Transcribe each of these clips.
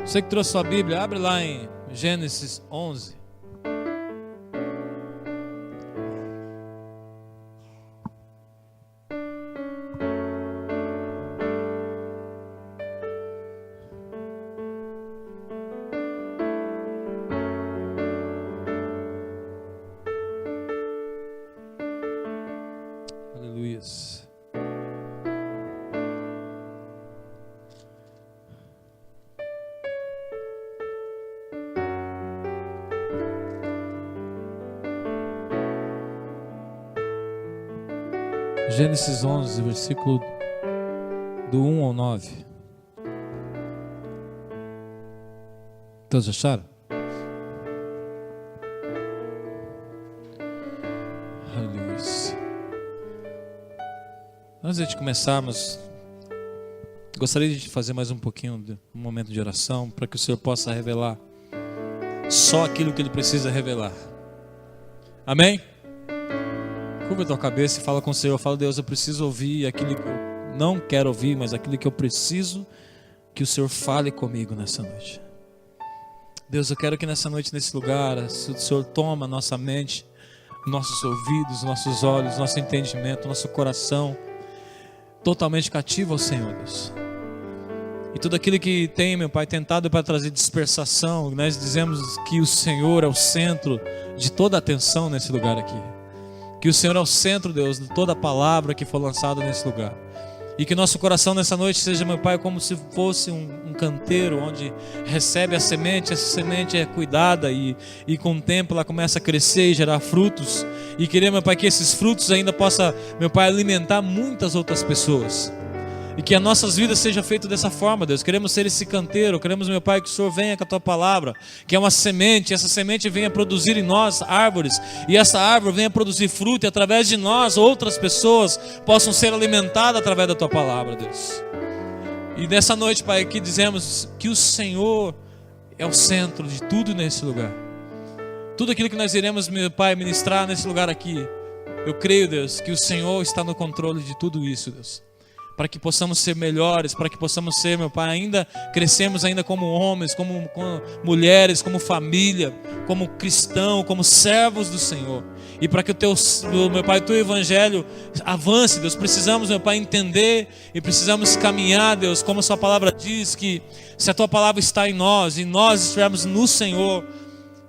Você que trouxe sua Bíblia, abre lá em Gênesis 11. Aleluias. Gênesis 11, versículo do 1 ao 9. Todos acharam? Aleluia. Antes de começarmos, gostaria de fazer mais um pouquinho de um momento de oração, para que o Senhor possa revelar só aquilo que Ele precisa revelar. Amém? Curva a tua cabeça e fala com o Senhor. Fala: Deus, eu preciso ouvir aquilo que eu não quero ouvir, mas aquilo que eu preciso que o Senhor fale comigo nessa noite. Deus, eu quero que nessa noite, nesse lugar, o Senhor toma nossa mente, nossos ouvidos, nossos olhos, nosso entendimento, nosso coração, totalmente cativo ao Senhor, Deus. E tudo aquilo que tem, meu Pai, tentado para trazer dispersação, nós dizemos que o Senhor é o centro de toda a atenção nesse lugar aqui. Que o Senhor é o centro, Deus, de toda a palavra que foi lançada nesse lugar. E que nosso coração nessa noite seja, meu Pai, como se fosse um canteiro onde recebe a semente. Essa semente é cuidada e com o tempo ela começa a crescer e gerar frutos. E querer, meu Pai, que esses frutos ainda possa, meu Pai, alimentar muitas outras pessoas. E que as nossas vidas sejam feitas dessa forma, Deus. Queremos ser esse canteiro, queremos, meu Pai, que o Senhor venha com a Tua palavra, que é uma semente, e essa semente venha produzir em nós árvores, e essa árvore venha produzir fruto, e através de nós, outras pessoas possam ser alimentadas através da Tua palavra, Deus. E nessa noite, Pai, aqui dizemos que o Senhor é o centro de tudo nesse lugar. Tudo aquilo que nós iremos, meu Pai, ministrar nesse lugar aqui, eu creio, Deus, que o Senhor está no controle de tudo isso, Deus. Para que possamos ser melhores, para que possamos ser, meu Pai, ainda crescemos ainda como homens, como mulheres, como família, como cristão, como servos do Senhor. E para que meu Pai, o Teu Evangelho avance, Deus, precisamos, meu Pai, entender e precisamos caminhar, Deus, como a Sua palavra diz, que se a Tua palavra está em nós e nós estivermos no Senhor,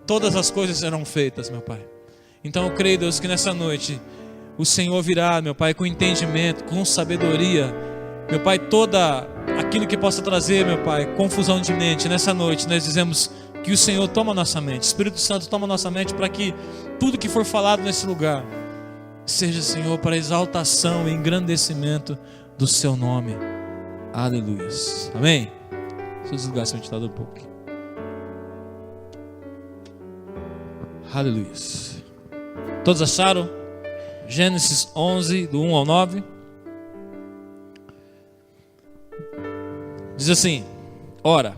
todas as coisas serão feitas, meu Pai. Então eu creio, Deus, que nessa noite o Senhor virá, meu Pai, com entendimento, com sabedoria, meu Pai, toda aquilo que possa trazer, meu Pai, confusão de mente. Nessa noite nós dizemos que o Senhor toma nossa mente, Espírito Santo toma nossa mente, para que tudo que for falado nesse lugar seja, Senhor, para exaltação e engrandecimento do Seu nome. Aleluia. Amém? Deixa eu desligar esse ventilador um pouco. Aleluia. Todos acharam? Gênesis 11, do 1 ao 9. Diz assim: ora,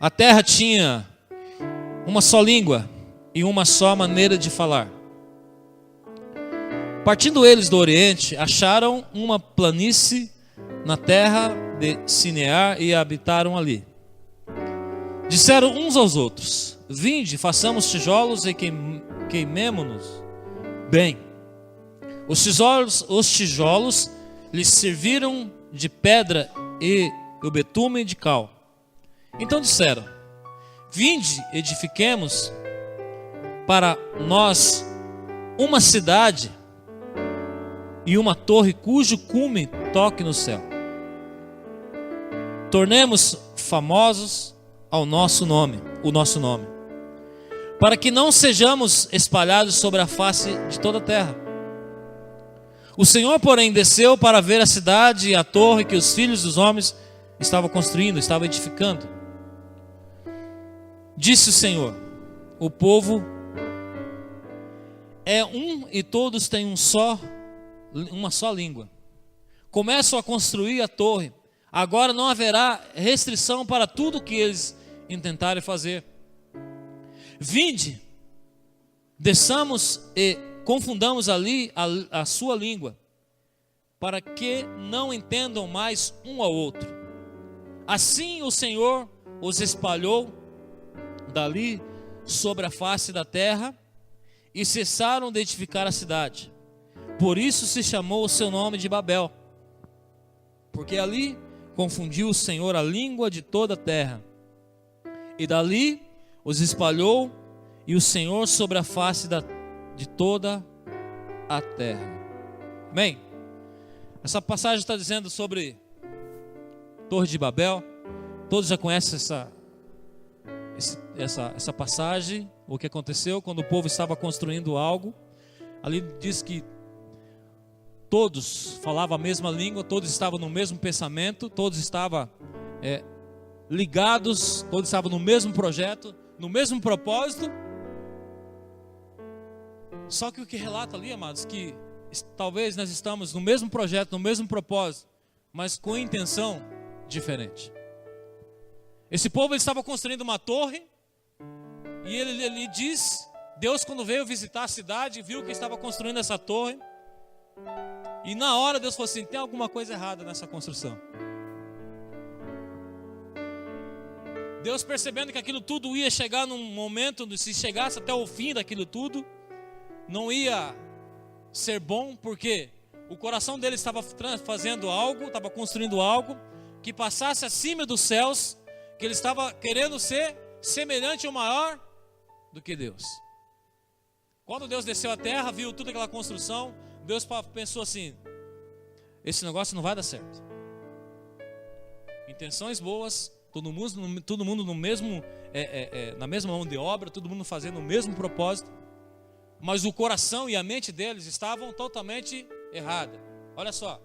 a terra tinha uma só língua e uma só maneira de falar. Partindo eles do Oriente, acharam uma planície na terra de Sinear e habitaram ali. Disseram uns aos outros: vinde, façamos tijolos e queimemo-nos bem. Os tijolos lhes serviram de pedra e o betume de cal. Então disseram: vinde, edifiquemos para nós uma cidade e uma torre cujo cume toque no céu. Tornemos famosos o nosso nome, para que não sejamos espalhados sobre a face de toda a terra. O Senhor, porém, desceu para ver a cidade e a torre que os filhos dos homens estavam construindo, estavam edificando. Disse o Senhor: o povo é um e todos têm uma só língua. Começam a construir a torre. Agora não haverá restrição para tudo que eles intentarem fazer. Vinde, desçamos e confundamos ali a sua língua, para que não entendam mais um ao outro. Assim o Senhor os espalhou dali sobre a face da terra e cessaram de edificar a cidade. Por isso se chamou o seu nome de Babel, porque ali confundiu o Senhor a língua de toda a terra. E dali os espalhou e o Senhor sobre a face de toda a terra. Amém? Essa passagem está dizendo sobre Torre de Babel. Todos já conhecem essa passagem, o que aconteceu quando o povo estava construindo algo. Ali diz que todos falavam a mesma língua, todos estavam no mesmo pensamento, todos estavam ligados, todos estavam no mesmo projeto, no mesmo propósito. Só que o que relata ali, amados, que talvez nós estamos no mesmo projeto, no mesmo propósito, mas com intenção diferente. Esse povo ele estava construindo uma torre, e ele diz, Deus quando veio visitar a cidade, viu que estava construindo essa torre, e na hora Deus falou assim, tem alguma coisa errada nessa construção. Deus percebendo que aquilo tudo ia chegar num momento, se chegasse até o fim daquilo tudo, não ia ser bom, porque o coração dele estava fazendo algo, estava construindo algo, que passasse acima dos céus, que ele estava querendo ser semelhante ou maior do que Deus. Quando Deus desceu à terra, viu toda aquela construção, Deus pensou assim, esse negócio não vai dar certo. Intenções boas, todo mundo no mesmo, na mesma mão de obra, todo mundo fazendo o mesmo propósito, mas o coração e a mente deles estavam totalmente erradas. Olha só,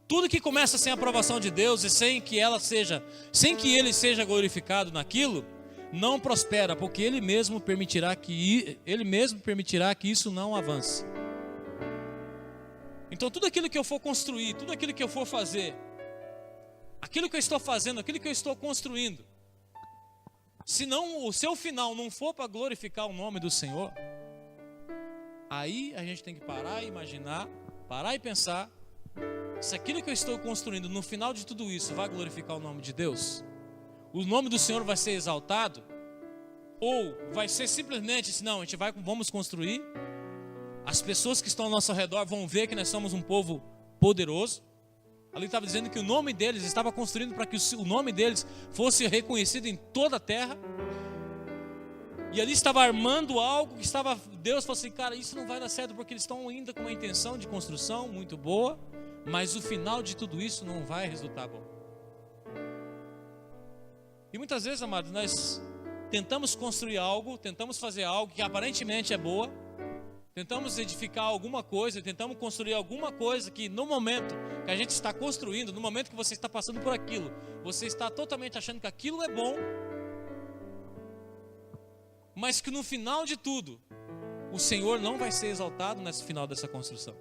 tudo que começa sem a aprovação de Deus e sem que ele seja glorificado naquilo, não prospera, porque Ele mesmo permitirá que isso não avance. Então tudo aquilo que eu for construir, tudo aquilo que eu for fazer, aquilo que eu estou fazendo, aquilo que eu estou construindo, se não, o seu final não for para glorificar o nome do Senhor, aí a gente tem que parar e imaginar, parar e pensar, se aquilo que eu estou construindo no final de tudo isso vai glorificar o nome de Deus, o nome do Senhor vai ser exaltado, ou vai ser simplesmente assim, não, vamos construir, as pessoas que estão ao nosso redor vão ver que nós somos um povo poderoso. Ali estava dizendo que o nome deles estava construindo para que o nome deles fosse reconhecido em toda a terra. E ali estava armando algo que Deus falou assim, cara, isso não vai dar certo, porque eles estão ainda com uma intenção de construção muito boa, mas o final de tudo isso não vai resultar bom. E muitas vezes, amados, nós tentamos construir algo, tentamos fazer algo que aparentemente é boa, tentamos edificar alguma coisa, tentamos construir alguma coisa que no momento que a gente está construindo, no momento que você está passando por aquilo, você está totalmente achando que aquilo é bom, mas que no final de tudo, o Senhor não vai ser exaltado nesse final dessa construção.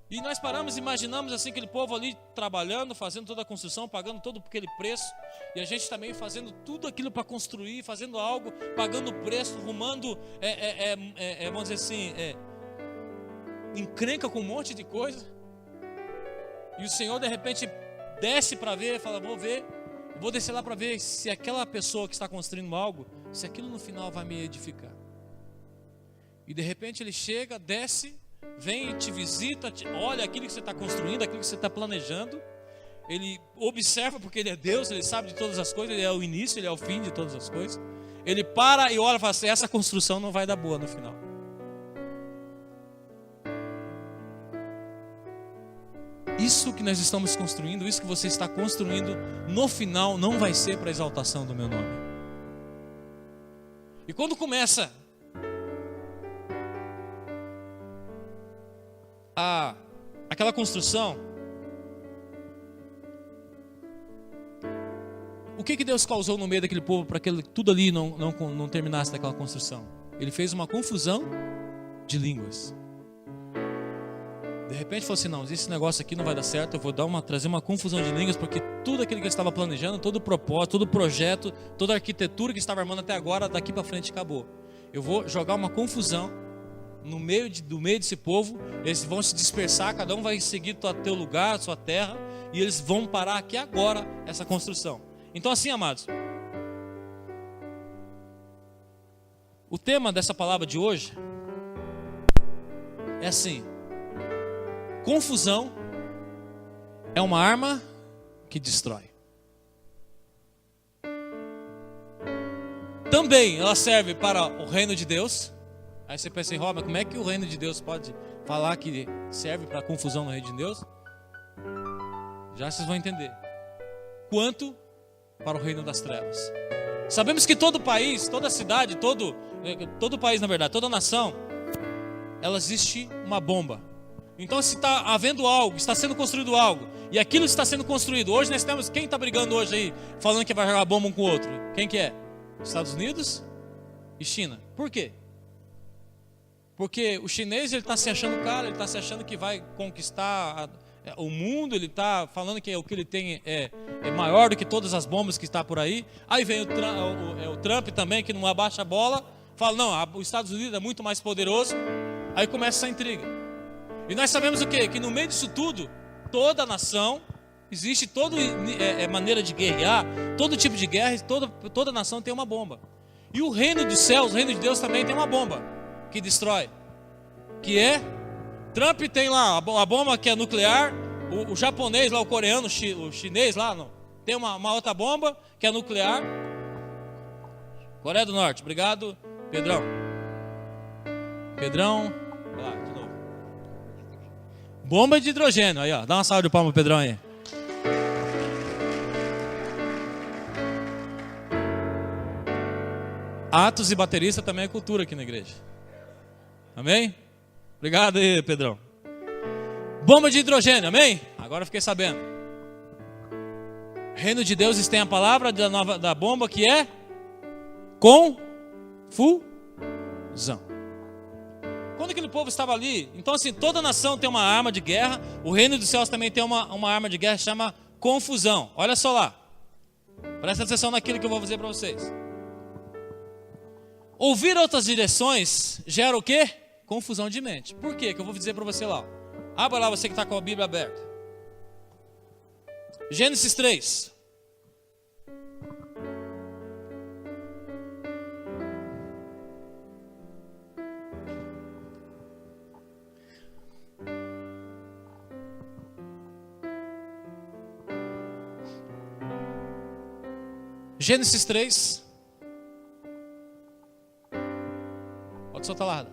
E nós paramos e imaginamos assim aquele povo ali trabalhando, fazendo toda a construção, pagando todo aquele preço, e a gente também fazendo tudo aquilo para construir, fazendo algo, pagando o preço, arrumando, vamos dizer assim, encrenca com um monte de coisa, e o Senhor de repente desce para ver, fala, vou descer lá para ver se aquela pessoa que está construindo algo, se aquilo no final vai me edificar. E de repente ele chega, desce, vem e te visita, olha aquilo que você está construindo, aquilo que você está planejando. Ele observa porque Ele é Deus, Ele sabe de todas as coisas, Ele é o início, Ele é o fim de todas as coisas. Ele para e olha e fala assim, essa construção não vai dar boa no final. Isso que nós estamos construindo, isso que você está construindo, no final não vai ser para a exaltação do meu nome. E quando começa aquela construção, o que Deus causou no meio daquele povo para que tudo ali não terminasse daquela construção? Ele fez uma confusão de repente falou assim, não, esse negócio aqui não vai dar certo, eu vou trazer uma confusão de línguas, porque tudo aquilo que eu estava planejando, todo o propósito, todo o projeto, toda a arquitetura que estava armando até agora, daqui para frente acabou. Eu vou jogar uma confusão no meio do meio desse povo, eles vão se dispersar, cada um vai seguir teu lugar, sua terra, e eles vão parar aqui agora essa construção. Então assim, amados, o tema dessa palavra de hoje é assim: confusão é uma arma que destrói. Também ela serve para o reino de Deus. Aí você pensa em Roma, como é que o reino de Deus pode falar que serve para confusão no reino de Deus? Já vocês vão entender. Quanto para o reino das trevas. Sabemos que todo país, toda cidade, todo país na verdade, toda nação, ela existe uma bomba. Então se está havendo algo, está sendo construído algo, e aquilo está sendo construído. Hoje nós temos, quem está brigando hoje aí, falando que vai jogar bomba um com o outro? Quem que é? Estados Unidos e China. Por quê? Porque o chinês, ele está se achando cara, ele está se achando que vai conquistar o mundo, ele está falando que o que ele tem é maior do que todas as bombas que está por aí. Aí vem o Trump também, que não abaixa a bola, fala, não, os Estados Unidos é muito mais poderoso. Aí começa essa intriga. E nós sabemos o quê? Que no meio disso tudo, toda nação, existe toda maneira de guerrear, todo tipo de guerra, toda nação tem uma bomba. E o reino dos céus, o reino de Deus também tem uma bomba que destrói, que é, Trump tem lá a bomba que é nuclear, o japonês lá, o coreano, o chinês lá, não, tem uma outra bomba que é nuclear. Coreia do Norte, obrigado, Pedrão, lá, de novo. Bomba de hidrogênio, aí ó, dá uma salva de palmas pro Pedrão aí. Atos e baterista também é cultura aqui na igreja. Amém? Obrigado aí, Pedrão. Bomba de hidrogênio, amém? Agora eu fiquei sabendo. Reino de Deus tem a palavra da bomba que é confusão. Quando aquele povo estava ali, então assim, toda nação tem uma arma de guerra, o reino dos céus também tem uma arma de guerra que chama confusão. Olha só lá, presta atenção naquilo que eu vou dizer para vocês. Ouvir outras direções gera o quê? Confusão de mente. Por quê? Que eu vou dizer para você lá. Abra lá, você que está com a Bíblia aberta. Gênesis 3. Gênesis 3. Pode soltar lá.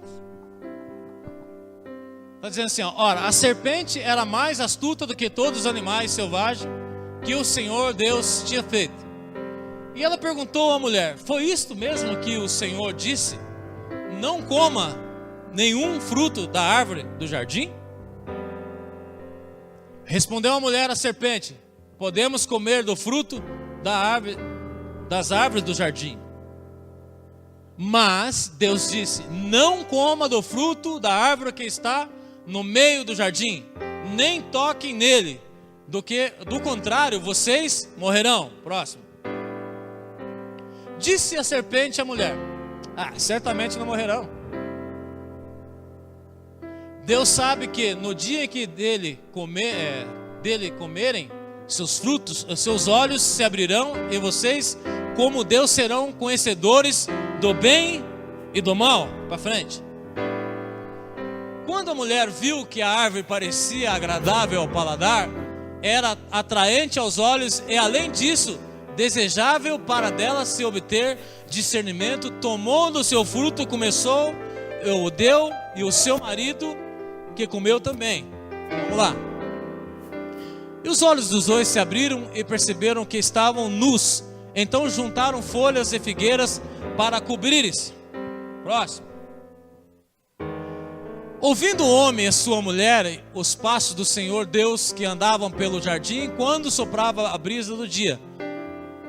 Está dizendo assim, ó, ora, a serpente era mais astuta do que todos os animais selvagens que o Senhor Deus tinha feito. E ela perguntou à mulher, foi isto mesmo que o Senhor disse? Não coma nenhum fruto da árvore do jardim? Respondeu a mulher à serpente, podemos comer do fruto das árvores do jardim. Mas Deus disse, não coma do fruto da árvore que está no meio do jardim, nem toquem nele, do contrário vocês morrerão. Próximo. Disse a serpente à mulher, certamente não morrerão. Deus sabe que no dia que dele comerem seus frutos, os seus olhos se abrirão e vocês, como Deus, serão conhecedores do bem e do mal. Para frente. Quando a mulher viu que a árvore parecia agradável ao paladar, era atraente aos olhos e, além disso, desejável para dela se obter discernimento, tomou do seu fruto, começou, o deu, e o seu marido, que comeu também. Vamos lá. E os olhos dos dois se abriram e perceberam que estavam nus. Então juntaram folhas de figueiras para cobrir-se. Próximo. Ouvindo o homem e sua mulher os passos do Senhor Deus que andavam pelo jardim, quando soprava a brisa do dia,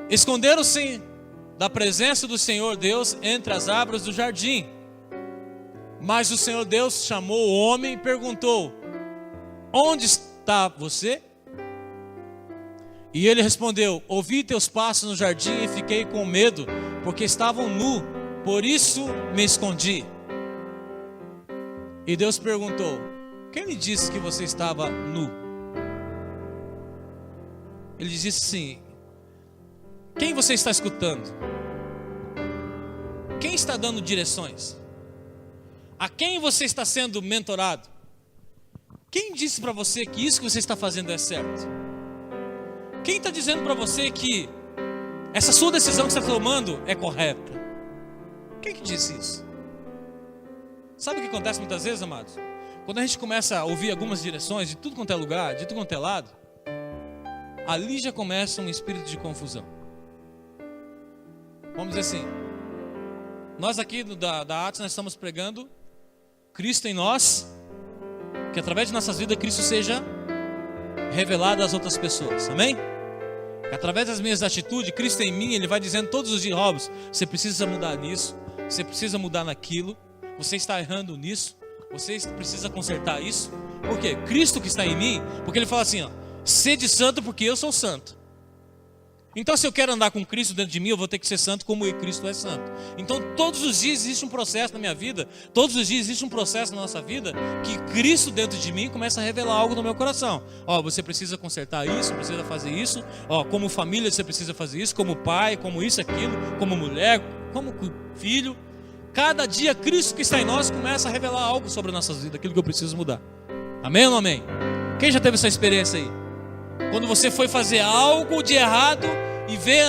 esconderam-se da presença do Senhor Deus entre as árvores do jardim. Mas o Senhor Deus chamou o homem e perguntou, onde está você? E ele respondeu, ouvi teus passos no jardim e fiquei com medo, porque estavam nu, por isso me escondi. E Deus perguntou, quem lhe disse que você estava nu? Ele disse assim: quem você está escutando? Quem está dando direções? A quem você está sendo mentorado? Quem disse para você que isso que você está fazendo é certo? Quem está dizendo para você que essa sua decisão que você está tomando é correta? Quem que disse isso? Sabe o que acontece muitas vezes, amados? Quando a gente começa a ouvir algumas direções de tudo quanto é lugar, de tudo quanto é lado, ali já começa um espírito de confusão. Vamos dizer assim, nós aqui da Atos, nós estamos pregando Cristo em nós, que através de nossas vidas Cristo seja revelado às outras pessoas, amém? Que através das minhas atitudes, Cristo em mim, Ele vai dizendo todos os dias: Robson, você precisa mudar nisso, você precisa mudar naquilo, você está errando nisso, você precisa consertar isso. Por quê? Cristo que está em mim, porque Ele fala assim, ó: sede santo porque eu sou santo. Então, se eu quero andar com Cristo dentro de mim, eu vou ter que ser santo como Cristo é santo. Então, todos os dias existe um processo na minha vida, todos os dias existe um processo na nossa vida, que Cristo dentro de mim começa a revelar algo no meu coração. Ó, você precisa consertar isso, precisa fazer isso. Ó, como família você precisa fazer isso, como pai, como isso, aquilo, como mulher, como filho. Cada dia Cristo que está em nós começa a revelar algo sobre nossas vidas, aquilo que eu preciso mudar. Amém ou não amém? Quem já teve essa experiência aí? Quando você foi fazer algo de errado e vê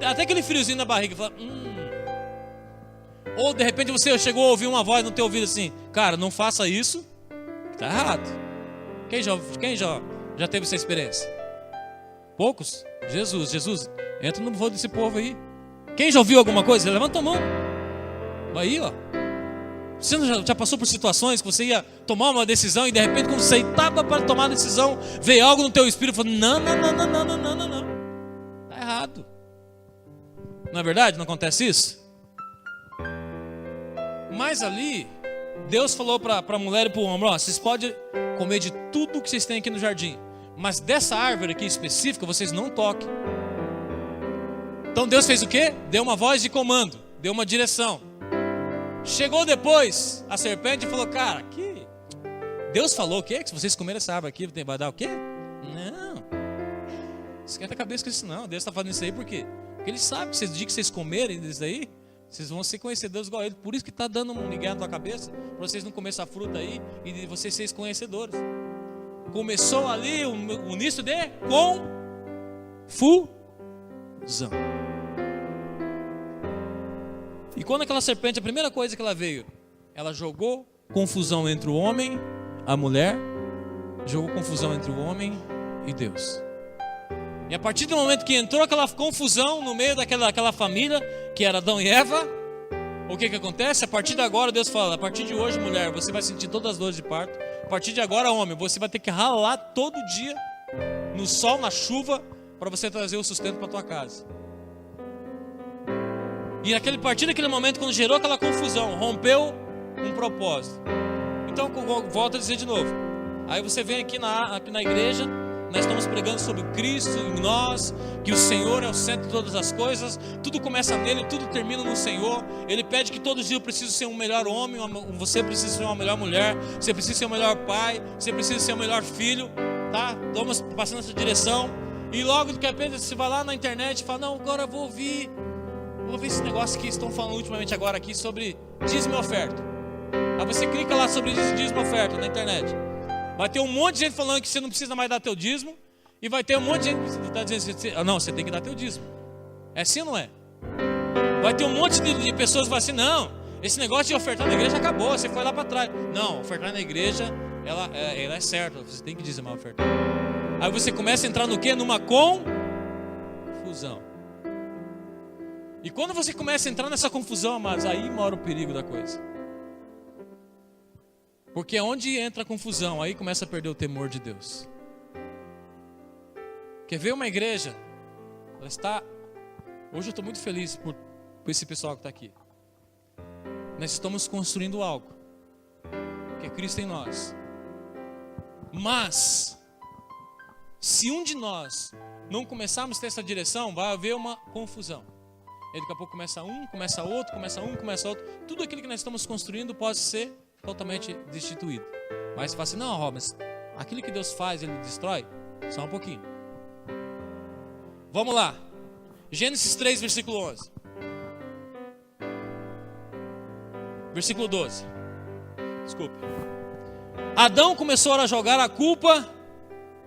até aquele friozinho na barriga e fala, Ou de repente você chegou a ouvir uma voz no teu ouvido assim: cara, não faça isso, está errado. Quem já teve essa experiência? Poucos? Jesus, entra no voo desse povo aí. Quem já ouviu alguma coisa? Levanta a mão. Aí, ó. Você já passou por situações que você ia tomar uma decisão e de repente, quando você estava para tomar a decisão, veio algo no teu espírito e falou: não. Está errado. Não é verdade? Não acontece isso? Mas ali, Deus falou para a mulher e para o homem: ó, vocês podem comer de tudo que vocês têm aqui no jardim, mas dessa árvore aqui específica, vocês não toquem. Então Deus fez o quê? Deu uma voz de comando, deu uma direção. Chegou depois a serpente e falou: cara, que Deus falou o quê? Que se vocês comerem essa árvore aqui, vai dar o quê? Não. Esquenta a cabeça com isso não. Deus está fazendo isso aí por quê? Porque Ele sabe que vocês, dia que vocês comerem isso aí, vocês vão ser conhecedores igual a Ele. Por isso que está dando um migué na tua cabeça, para vocês não comerem essa fruta aí e de vocês serem conhecedores. Começou ali o início de confusão. E quando aquela serpente, a primeira coisa que ela veio, ela jogou confusão entre o homem, a mulher, jogou confusão entre o homem e Deus. E a partir do momento que entrou aquela confusão no meio daquela família, que era Adão e Eva, o que acontece? A partir de agora Deus fala: a partir de hoje, mulher, você vai sentir todas as dores de parto. A partir de agora, homem, você vai ter que ralar todo dia, no sol, na chuva, para você trazer o sustento para tua casa. E a partir daquele momento, quando gerou aquela confusão, rompeu um propósito. Então, volto a dizer de novo. Aí você vem aqui na igreja, nós estamos pregando sobre Cristo em nós, que o Senhor é o centro de todas as coisas, tudo começa nele, tudo termina no Senhor. Ele pede que todos os dias eu preciso ser um melhor homem, você precisa ser uma melhor mulher, você precisa ser um melhor pai, você precisa ser um melhor filho, tá? Estamos passando essa direção. E logo de repente você vai lá na internet e fala: não, agora eu vou ouvir esse negócio que estão falando ultimamente agora aqui sobre dízimo e oferta. Aí você clica lá sobre dízimo e oferta na internet. Vai ter um monte de gente falando que você não precisa mais dar teu dízimo. E vai ter um monte de gente que está dizendo: não, você tem que dar teu dízimo. É assim ou não é? Vai ter um monte de pessoas que vão assim: não, esse negócio de ofertar na igreja acabou, você foi lá para trás. Não, ofertar na igreja, ela é certa, você tem que dizimar a oferta. Aí você começa a entrar no quê? Numa confusão. E quando você começa a entrar nessa confusão, amados, aí mora o perigo da coisa. Porque onde entra a confusão, aí começa a perder o temor de Deus. Quer ver uma igreja? Ela está... Hoje eu estou muito feliz por esse pessoal que está aqui. Nós estamos construindo algo, que é Cristo em nós. Mas, se um de nós não começarmos a ter essa direção, vai haver uma confusão. E daqui a pouco começa um, começa outro, começa um, começa outro. Tudo aquilo que nós estamos construindo pode ser totalmente destituído. Mas você fala assim: não, Robson, aquilo que Deus faz, Ele destrói? Só um pouquinho. Vamos lá. Gênesis 3, versículo 11. Versículo 12. Desculpe. Adão começou a jogar a culpa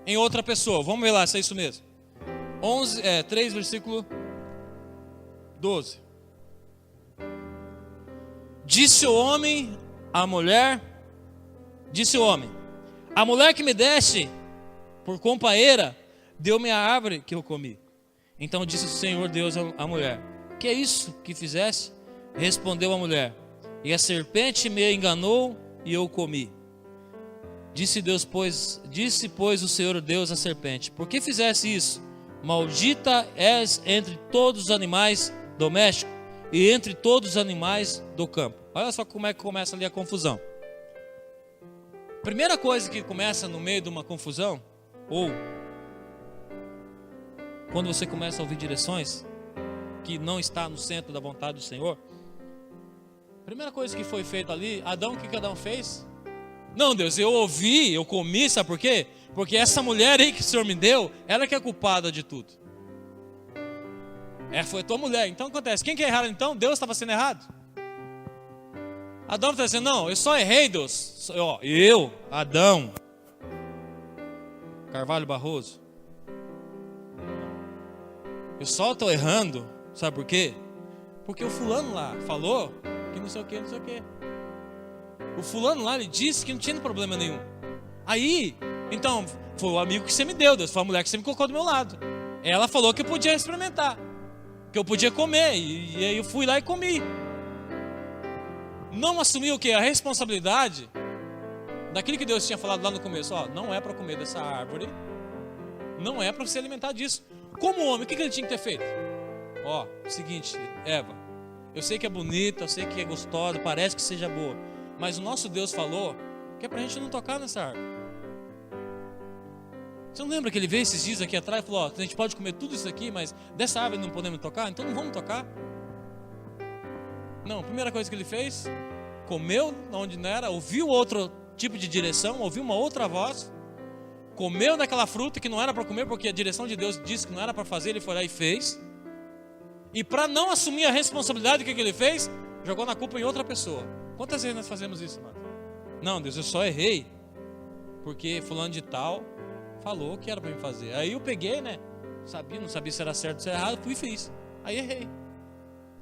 em outra pessoa. Vamos ver lá se é isso mesmo. 3, versículo 12. Disse o homem à mulher, a mulher que me deste por companheira, deu-me a árvore que eu comi. Então disse o Senhor Deus à mulher, que é isso que fizeste? Respondeu a mulher, e a serpente me enganou e eu comi. Disse, pois, o Senhor Deus à serpente, por que fizeste isso? Maldita és entre todos os animais domésticos e entre todos os animais do campo. Olha só como é que começa ali a confusão. Primeira coisa que começa no meio de uma confusão, ou quando você começa a ouvir direções que não está no centro da vontade do Senhor, primeira coisa que foi feita ali, Adão, o que Adão fez? Não, Deus, eu ouvi, eu comi, sabe por quê? Porque essa mulher aí que o Senhor me deu, ela que é culpada de tudo. Foi a tua mulher. Então acontece, quem que é errado então? Deus estava sendo errado. Adão está dizendo, não, eu só errei, Deus. Eu, Adão, Carvalho Barroso, eu só estou errando, sabe por quê? Porque o fulano lá falou que não sei o que, não sei o que. O fulano lá, ele disse que não tinha problema nenhum. Aí, então, foi o amigo que você me deu, Deus, foi a mulher que você me colocou do meu lado. Ela falou que eu podia experimentar, que eu podia comer, e aí eu fui lá e comi. Não assumiu o quê? A responsabilidade daquilo que Deus tinha falado lá no começo. Não é para comer dessa árvore, não é para se alimentar disso. Como homem, o que ele tinha que ter feito? Seguinte, Eva, eu sei que é bonita, eu sei que é gostosa, parece que seja boa, mas o nosso Deus falou que é para a gente não tocar nessa árvore. Você não lembra que ele veio esses dias aqui atrás e falou, a gente pode comer tudo isso aqui, mas dessa árvore não podemos tocar, então não vamos tocar? Não, a primeira coisa que ele fez, comeu onde não era, ouviu outro tipo de direção, ouviu uma outra voz, comeu daquela fruta que não era para comer, porque a direção de Deus disse que não era para fazer, ele foi lá e fez. E para não assumir a responsabilidade, o que ele fez? Jogou na culpa em outra pessoa. Quantas vezes nós fazemos isso, mano? Não, Deus, eu só errei porque fulano de tal falou que era para me fazer. Aí eu peguei, né? Não sabia se era certo ou se era errado, fui e fiz. Aí errei.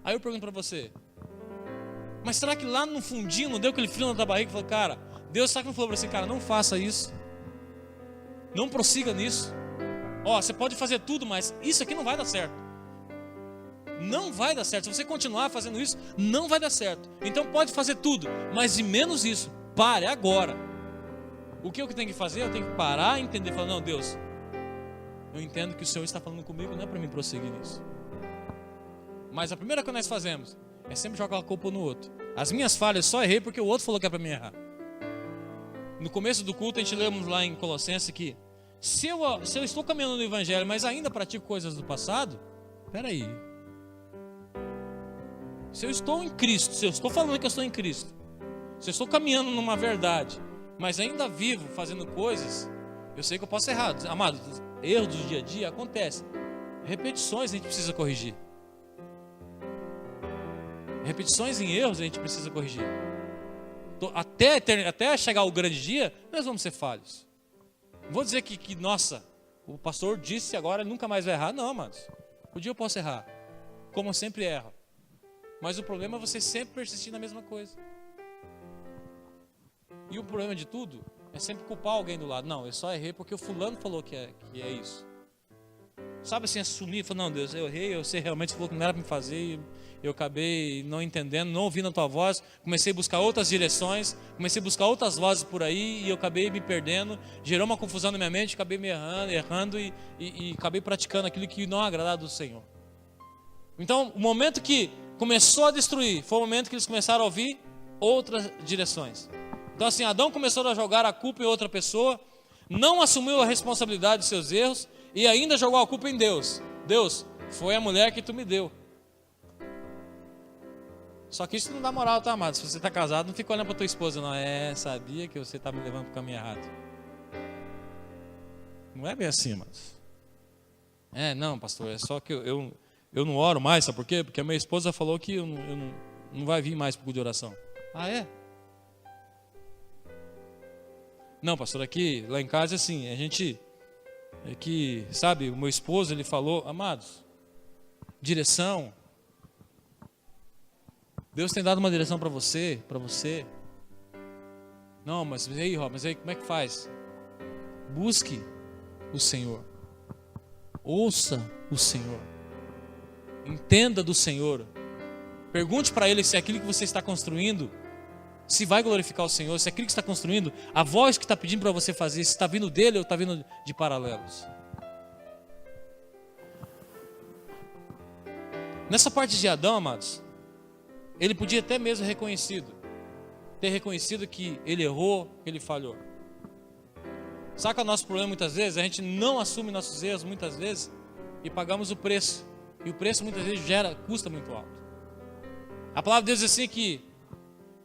Aí eu pergunto para você, mas será que lá no fundinho não deu aquele frio na barriga e falou, cara, Deus sabe que não falou para você, cara, não faça isso. Não prossiga nisso. Você pode fazer tudo, mas isso aqui não vai dar certo. Não vai dar certo. Se você continuar fazendo isso, não vai dar certo. Então pode fazer tudo, mas de menos isso. Pare agora. O que eu tenho que fazer? Eu tenho que parar, entender, falar, não, Deus, eu entendo que o Senhor está falando comigo, não é para mim prosseguir nisso. Mas a primeira coisa que nós fazemos é sempre jogar a culpa no outro. As minhas falhas só errei porque o outro falou que é para mim errar. No começo do culto a gente lemos lá em Colossenses que se eu estou caminhando no Evangelho, mas ainda pratico coisas do passado, peraí. Se eu estou em Cristo, se eu estou falando que eu estou em Cristo, se eu estou caminhando numa verdade, mas ainda vivo fazendo coisas, eu sei que eu posso errar. Amado, erros do dia a dia acontecem. Repetições a gente precisa corrigir. Repetições em erros a gente precisa corrigir. Até chegar o grande dia, nós vamos ser falhos. Não vou dizer que nossa, o pastor disse agora nunca mais vai errar. Não, amados. Um dia eu posso errar, como eu sempre erro. Mas o problema é você sempre persistir na mesma coisa. E o problema de tudo é sempre culpar alguém do lado. Não, eu só errei porque o fulano falou que é isso. Sabe assim, assumir, falar, não, Deus, eu errei, eu sei realmente que falou que não era para me fazer, eu acabei não entendendo, não ouvindo a tua voz, comecei a buscar outras direções, comecei a buscar outras vozes por aí e eu acabei me perdendo, gerou uma confusão na minha mente, acabei me errando e acabei praticando aquilo que não agradava do Senhor. Então, o momento que começou a destruir, foi o momento que eles começaram a ouvir outras direções. Então assim, Adão começou a jogar a culpa em outra pessoa, não assumiu a responsabilidade dos seus erros e ainda jogou a culpa em Deus. Deus, foi a mulher que tu me deu. Só que isso não dá moral, tá, amado? Se você está casado, não fica olhando para tua esposa, não. Sabia que você está me levando para o caminho errado. Não é bem assim, amados. Não, pastor, é só que eu não oro mais, sabe por quê? Porque a minha esposa falou que eu não vai vir mais para o culto de oração. Ah, é? Não, pastor, aqui, lá em casa, assim, a gente, sabe, o meu esposo, ele falou, amados, direção. Deus tem dado uma direção para você. Não, mas aí, Rob, mas aí como é que faz? Busque o Senhor. Ouça o Senhor. Entenda do Senhor. Pergunte para Ele se aquilo que você está construindo, se vai glorificar o Senhor, se aquilo que está construindo, a voz que está pedindo para você fazer, se está vindo dele ou está vindo de paralelos. Nessa parte de Adão, amados, ele podia até mesmo ter reconhecido que ele errou, que ele falhou. Sabe qual é o nosso problema muitas vezes? A gente não assume nossos erros muitas vezes e pagamos o preço. E o preço muitas vezes custa muito alto. A palavra de Deus diz assim que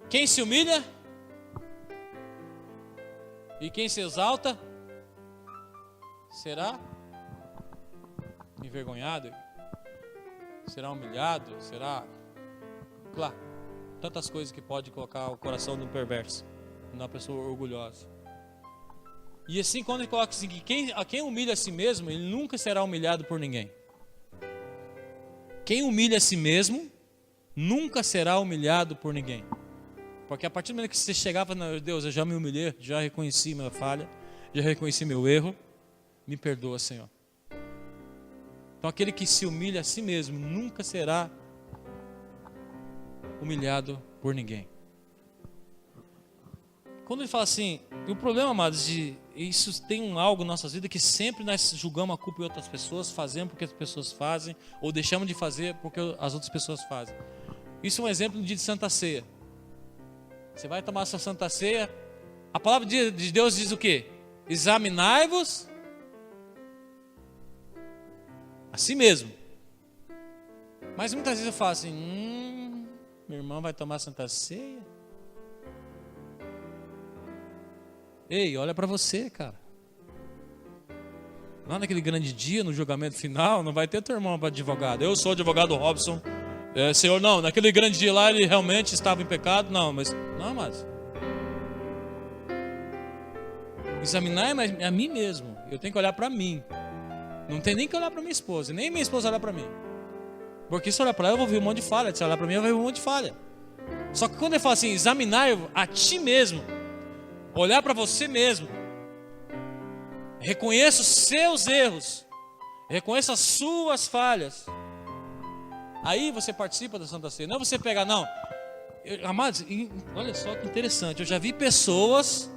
quem se humilha e quem se exalta será envergonhado, será humilhado, será... Claro, tantas coisas que pode colocar o coração de um perverso, de uma pessoa orgulhosa. E assim, quando ele coloca assim, que quem humilha a si mesmo, ele nunca será humilhado por ninguém. Quem humilha a si mesmo, nunca será humilhado por ninguém. Porque a partir do momento que você chegar e falar, Deus, eu já me humilhei, já reconheci minha falha, já reconheci meu erro, me perdoa, Senhor. Então aquele que se humilha a si mesmo, nunca será humilhado por ninguém. Quando ele fala assim, o problema, amados, de isso tem algo na nossa vida que sempre nós julgamos a culpa em outras pessoas, fazemos porque as pessoas fazem, ou deixamos de fazer porque as outras pessoas fazem. Isso é um exemplo no dia de Santa Ceia. Você vai tomar a sua Santa Ceia, a palavra de Deus diz o quê? Examinai-vos a si mesmo. Mas muitas vezes eu falo assim, meu irmão vai tomar Santa Ceia? Ei, olha para você, cara. Lá naquele grande dia, no julgamento final, não vai ter teu irmão para advogado. Eu sou advogado Robson. Senhor, não, naquele grande dia lá ele realmente estava em pecado. Não, mas examinar a mim mesmo. Eu tenho que olhar para mim. Não tem nem que olhar para minha esposa, nem minha esposa olhar para mim. Porque se olhar para ela eu vou ver um monte de falha. Se olhar para mim eu vou ver um monte de falha. Só que quando ele fala assim, examinar a ti mesmo, olhar para você mesmo, reconheça os seus erros, reconheça as suas falhas, aí você participa da Santa Ceia. Não é você pegar, não. Amados, olha só que interessante, eu já vi pessoas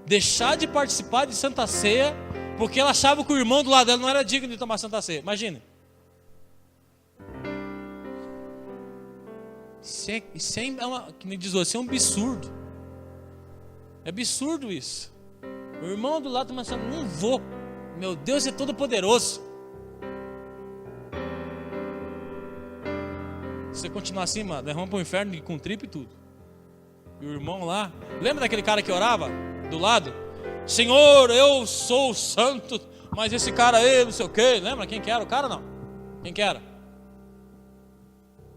deixar de participar de Santa Ceia porque ela achava que o irmão do lado dela não era digno de tomar Santa Ceia. Imagine. Isso é que me diz você, é um absurdo. É absurdo isso. O irmão do lado está pensando, não vou. Meu Deus é todo poderoso. Se você continuar assim, mano, vamos para o inferno com tripa e tudo. E o irmão lá, lembra daquele cara que orava do lado? Senhor, eu sou santo, mas esse cara aí, não sei o quê. Lembra quem que era o cara, não? Quem que era?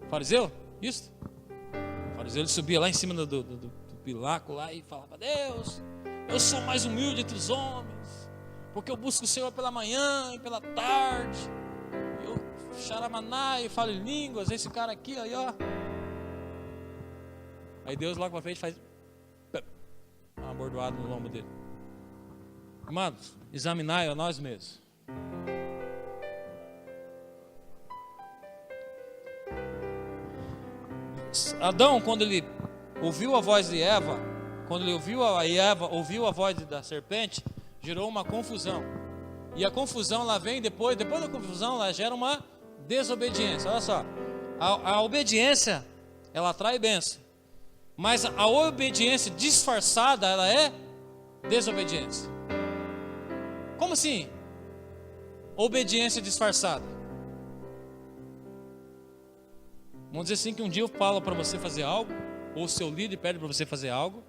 Fariseu? Isso? O fariseu, ele subia lá em cima do pilaco lá e falava, Deus, eu sou mais humilde entre os homens, porque eu busco o Senhor pela manhã e pela tarde. Eu xaramaná e falo em línguas, esse cara aqui, aí ó. Aí Deus logo pra frente faz uma bordoada no lombo dele. Amados, examinai a nós mesmos. Adão, quando ele ouviu a voz de Eva, quando ele ouviu a voz da serpente, gerou uma confusão. E a confusão lá vem depois da confusão, ela gera uma desobediência. Olha só, a obediência, ela atrai bênção. Mas a obediência disfarçada, ela é desobediência. Como assim? Obediência disfarçada. Vamos dizer assim que um dia eu falo para você fazer algo, ou o seu líder pede para você fazer algo,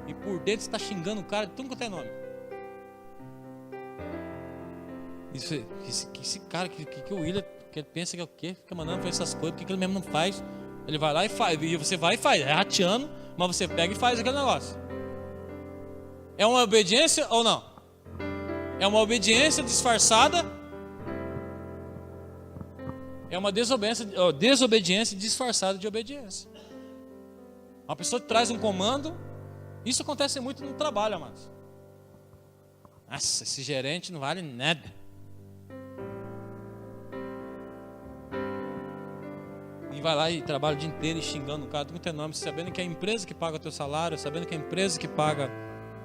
e por dentro você está xingando o cara de tudo quanto é nome. Esse cara, que o William, que ele pensa que é o quê? Fica mandando fazer essas coisas, porque ele mesmo não faz. Ele vai lá e faz, e você vai e faz, é rateando, mas você pega e faz aquele negócio. É uma obediência ou não? É uma obediência disfarçada? É uma desobediência disfarçada de obediência. Uma pessoa que traz um comando, isso acontece muito no trabalho, amados. Nossa, esse gerente não vale nada. E vai lá e trabalha o dia inteiro xingando o cara, muito nome, sabendo que é a empresa que paga o teu salário, sabendo que é a empresa que paga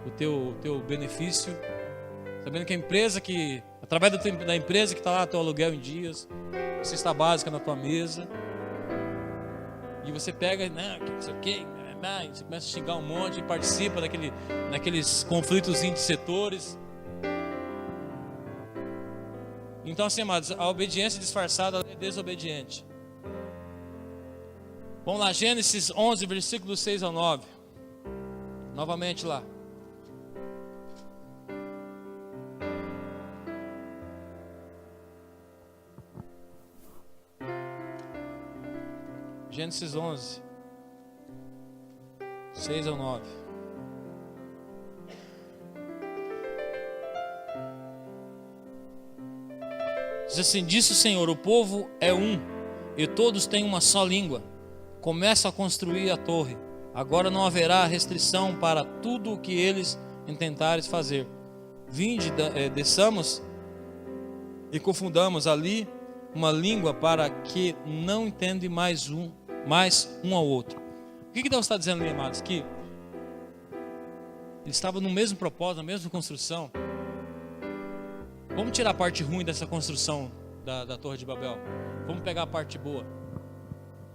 o teu benefício, sabendo que é a empresa que, através da empresa que está lá, teu aluguel em dias, cesta básica na tua mesa, e você pega, não sei o que, você começa a xingar um monte e participa daqueles conflitos de setores. Então, assim, amados, a obediência disfarçada é desobediente. Vamos lá, Gênesis 11, versículos 6 ao 9. Novamente lá. Gênesis 11, 6 ao 9. Diz assim: disse o Senhor, o povo é um, e todos têm uma só língua. Começa a construir a torre. Agora não haverá restrição para tudo o que eles intentarem fazer. Vinde, desçamos e confundamos ali uma língua para que não entenda mais um ao outro. O que Deus está dizendo ali, amados? Que eles estavam no mesmo propósito, na mesma construção. Vamos tirar a parte ruim dessa construção da Torre de Babel. Vamos pegar a parte boa.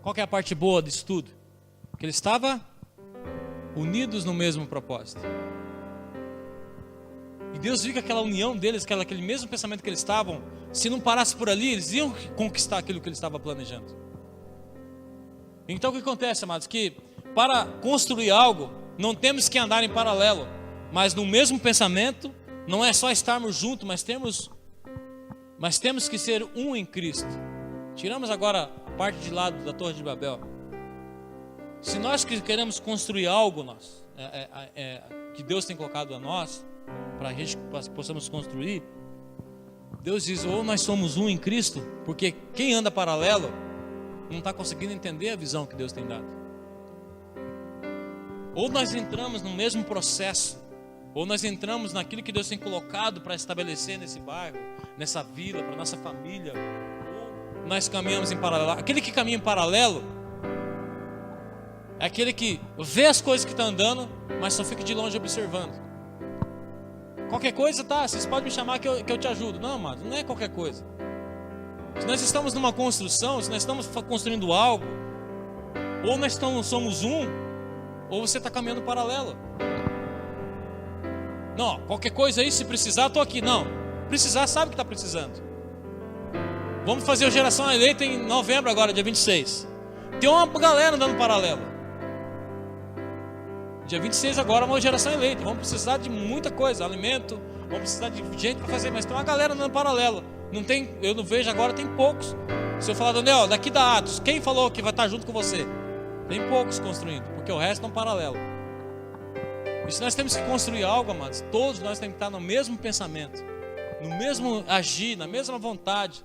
Qual que é a parte boa disso tudo? Que eles estavam unidos no mesmo propósito. E Deus viu que aquela união deles, aquele mesmo pensamento que eles estavam, se não parasse por ali, eles iam conquistar aquilo que eles estavam planejando. Então o que acontece, amados? Que para construir algo, não temos que andar em paralelo, mas no mesmo pensamento. Não é só estarmos juntos, mas temos que ser um em Cristo. Tiramos agora a parte de lado da Torre de Babel. Se nós queremos construir algo, que Deus tem colocado a nós, para que possamos construir, Deus diz, ou nós somos um em Cristo, porque quem anda paralelo não está conseguindo entender a visão que Deus tem dado. Ou nós entramos no mesmo processo, ou nós entramos naquilo que Deus tem colocado para estabelecer nesse bairro, nessa vila, para nossa família, ou nós caminhamos em paralelo. Aquele que caminha em paralelo é aquele que vê as coisas que está andando, mas só fica de longe observando. Qualquer coisa, tá, vocês podem me chamar que eu te ajudo. Não, mano, não é qualquer coisa. Se nós estamos numa construção, se nós estamos construindo algo, ou nós somos um, ou você está caminhando paralelo. Não, qualquer coisa aí, se precisar, estou aqui. Não, precisar, sabe que está precisando. Vamos fazer a geração eleita em novembro agora, dia 26. Tem uma galera andando paralelo. Dia 26 agora, uma geração eleita. Vamos precisar de muita coisa, alimento, vamos precisar de gente para fazer, mas tem uma galera andando paralelo. Eu não vejo agora, tem poucos. Se eu falar, Daniel, daqui da Atos, quem falou que vai estar junto com você? Tem poucos construindo, porque o resto estão paralelo. E se nós temos que construir algo, amados, todos nós temos que estar no mesmo pensamento, no mesmo agir, na mesma vontade.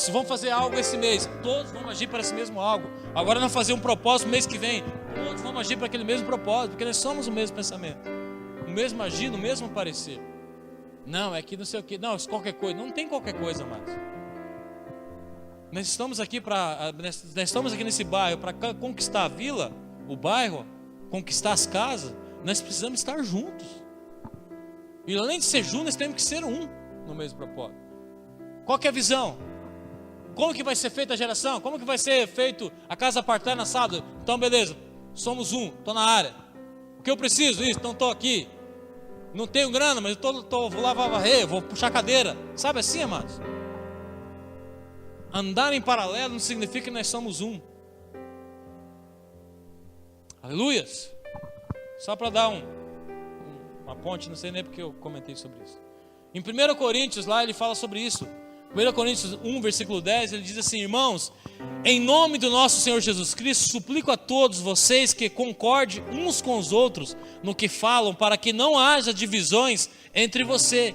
Se vamos fazer algo esse mês, todos vamos agir para esse mesmo algo. Agora vamos fazer um propósito mês que vem, todos vamos agir para aquele mesmo propósito, porque nós somos o mesmo pensamento, o mesmo agir, no mesmo parecer. Não, é que não sei o que, não, qualquer coisa, não tem qualquer coisa, amados. Nós estamos aqui nesse bairro para conquistar a vila, o bairro, conquistar as casas. Nós precisamos estar juntos. E além de ser juntos, nós temos que ser um no mesmo propósito. Qual que é a visão? Como que vai ser feita a geração? Como que vai ser feito a casa partilhada na sala? Então beleza, somos um, estou na área. O que eu preciso? Isso, então estou aqui. Não tenho grana, mas vou lavar, varrer, vou puxar a cadeira. Sabe assim, amados? Andar em paralelo não significa que nós somos um. Aleluias. Só para dar uma ponte, não sei nem porque eu comentei sobre isso. Em 1 Coríntios, lá ele fala sobre isso. 1 Coríntios 1, versículo 10, ele diz assim: irmãos, em nome do nosso Senhor Jesus Cristo, suplico a todos vocês que concordem uns com os outros no que falam, para que não haja divisões entre você,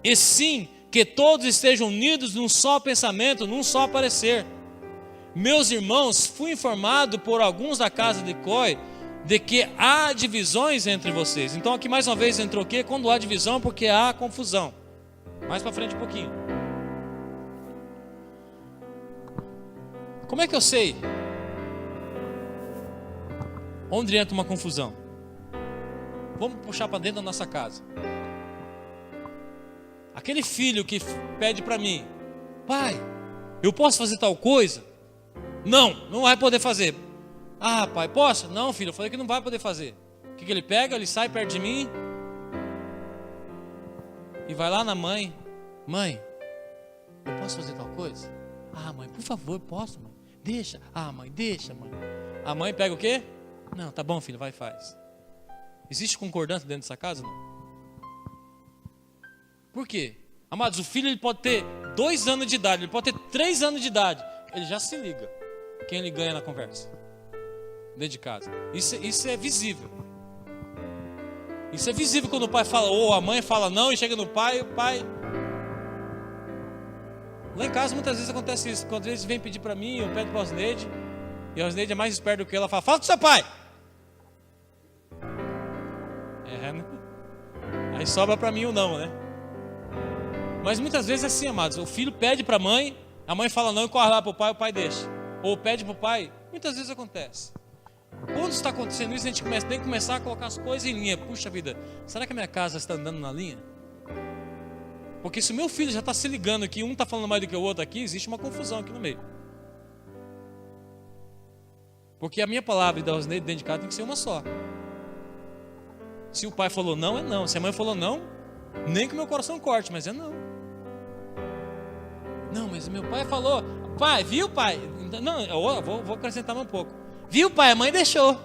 e sim que todos estejam unidos num só pensamento, num só parecer. Meus irmãos, fui informado por alguns da casa de Coi de que há divisões entre vocês. Então aqui mais uma vez entrou o quê? Quando há divisão é porque há confusão. Mais para frente um pouquinho. Como é que eu sei onde entra uma confusão? Vamos puxar para dentro da nossa casa. Aquele filho que pede para mim: pai, eu posso fazer tal coisa? Não vai poder fazer. Ah, pai, posso? Não, filho, eu falei que não vai poder fazer. O que ele pega? Ele sai perto de mim e vai lá na mãe: mãe, eu posso fazer tal coisa? Ah, mãe, por favor, posso, mãe. Deixa. Ah, mãe, deixa, mãe. A mãe pega o quê? Não, tá bom, filho, vai e faz. Existe concordância dentro dessa casa? Não. Por quê? Amados, o filho ele pode ter 2 anos de idade, ele pode ter 3 anos de idade. Ele já se liga quem ele ganha na conversa dentro de casa. Isso é visível. Isso é visível quando o pai fala, ou a mãe fala não, e chega no pai, o pai... Lá em casa muitas vezes acontece isso. Quando eles vêm pedir para mim, eu peço para o Osneide, e a Osneide é mais esperto do que ela, fala com seu pai. Né? Aí sobra para mim o não, né? Mas muitas vezes é assim, amados. O filho pede para a mãe fala não e corre lá para o pai deixa. Ou pede para o pai. Muitas vezes acontece. Quando está acontecendo isso, a gente tem que começar a colocar as coisas em linha. Puxa vida, será que a minha casa está andando na linha? Porque se o meu filho já está se ligando que um está falando mais do que o outro aqui, existe uma confusão aqui no meio. Porque a minha palavra e da Osneide dentro de casa tem que ser uma só. Se o pai falou não, é não. Se a mãe falou não, nem que o meu coração corte, mas é não. Não, mas meu pai falou, pai, viu pai? Não, eu vou acrescentar mais um pouco. Viu pai, a mãe deixou.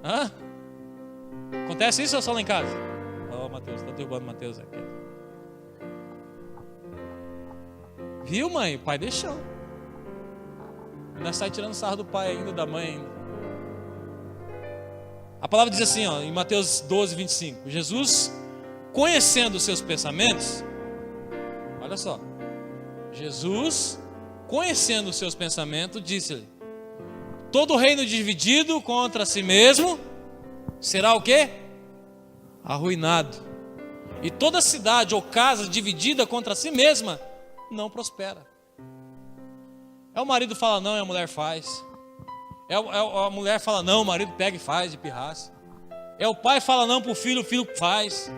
Hã? Acontece isso ou só lá em casa? Ó, Mateus, está derrubando o Mateus aqui. Viu mãe, o pai deixou. Ainda sai tirando sarro do pai ainda, da mãe ainda. A palavra diz assim, ó, em Mateus 12, 25. Jesus, conhecendo os seus pensamentos, olha só. Jesus, conhecendo os seus pensamentos, disse-lhe: todo reino dividido contra si mesmo será o quê? Arruinado. E toda cidade ou casa dividida contra si mesma não prospera. É o marido fala não e a mulher faz. A mulher fala não, o marido pega e faz de pirraça. É o pai fala não para o filho faz.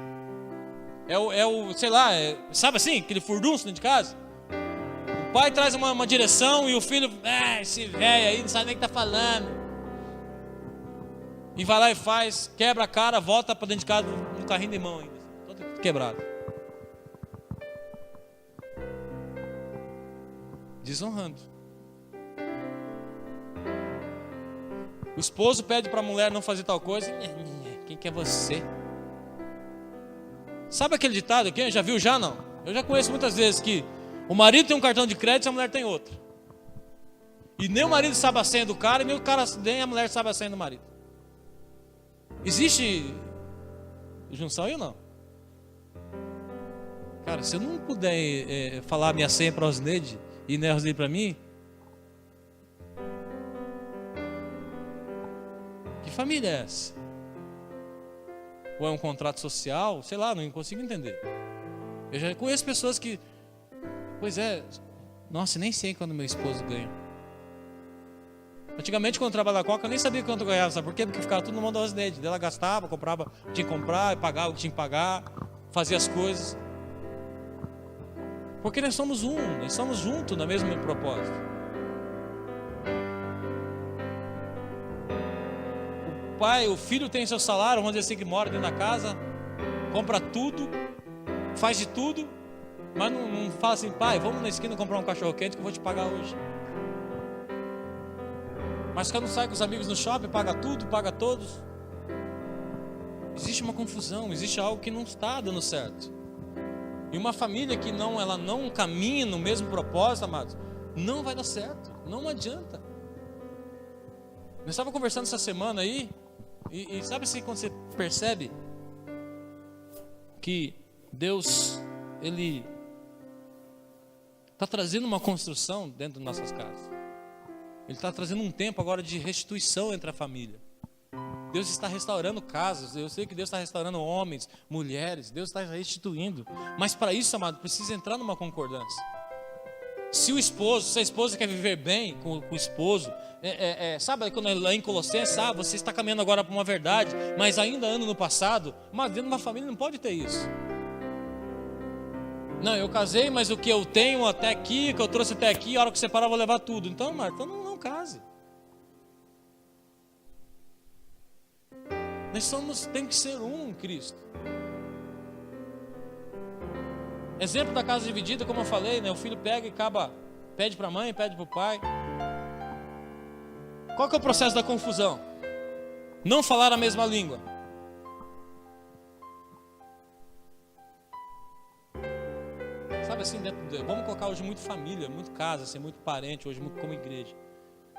Sei lá, sabe assim, aquele furdunço dentro de casa? O pai traz uma direção e o filho, esse velho aí não sabe nem o que está falando. E vai lá e faz, quebra a cara, volta para dentro de casa no carrinho de mão ainda, todo quebrado. Desonrando. O esposo pede para a mulher não fazer tal coisa. Quem que é você? Sabe aquele ditado? Quem já viu já não? Eu já conheço muitas vezes que o marido tem um cartão de crédito e a mulher tem outro. E nem o marido sabe a senha do cara, nem a mulher sabe a senha do marido. Existe junção aí ou não? Cara, se eu não puder falar a minha senha para a Osneide e nem a Osneide para mim, que família é essa? Ou é um contrato social? Sei lá, não consigo entender. Eu já conheço pessoas que, pois é, nossa, nem sei quando meu esposo ganha. Antigamente, quando eu trabalhava na Coca, eu nem sabia quanto eu ganhava, sabe por quê? Porque ficava tudo na mão da Osneide. Ela gastava, comprava, tinha que comprar, pagava o que tinha que pagar, fazia as coisas. Porque nós somos nós somos juntos no mesmo propósito. O filho tem seu salário, vamos dizer assim, que mora dentro da casa, compra tudo, faz de tudo, mas não fala assim, pai, vamos na esquina comprar um cachorro quente que eu vou te pagar hoje. Mas quando sai com os amigos no shopping, paga tudo, paga todos. Existe uma confusão, existe algo que não está dando certo. E uma família que ela não caminha no mesmo propósito, amados, não vai dar certo, não adianta. Nós estávamos conversando essa semana aí, e sabe assim, quando você percebe que Deus, Ele está trazendo uma construção dentro das nossas casas. Ele está trazendo um tempo agora de restituição entre a família. Deus está restaurando casas. Eu sei que Deus está restaurando homens, mulheres. Deus está restituindo. Mas para isso, amado, precisa entrar numa concordância. Se a esposa quer viver bem com o esposo, sabe quando lá em Colossenses, você está caminhando agora para uma verdade, mas ainda anda no passado. Mas dentro de uma família não pode ter isso. Não, eu casei, mas o que eu tenho até aqui, o que eu trouxe até aqui, a hora que separar eu vou levar tudo. Então, Marta, não case. Tem que ser um em Cristo. Exemplo da casa dividida, como eu falei, né? O filho pega e pede para a mãe, pede para o pai. Qual que é o processo da confusão? Não falar a mesma língua. Sabe assim, vamos colocar hoje muito família, muito casa, assim, muito parente, hoje muito como igreja.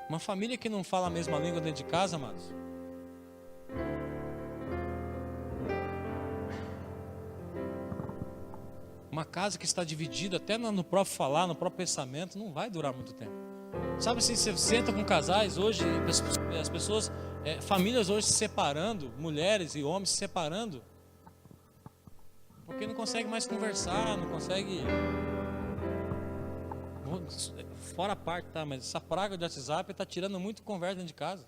Uma família que não fala a mesma língua dentro de casa, amados. Uma casa que está dividida até no próprio falar, no próprio pensamento, não vai durar muito tempo. Sabe assim, você senta com casais hoje, as pessoas, famílias hoje se separando, mulheres e homens se separando, porque não consegue mais conversar, não consegue. Fora a parte, tá? Mas essa praga de WhatsApp está tirando muito conversa dentro de casa.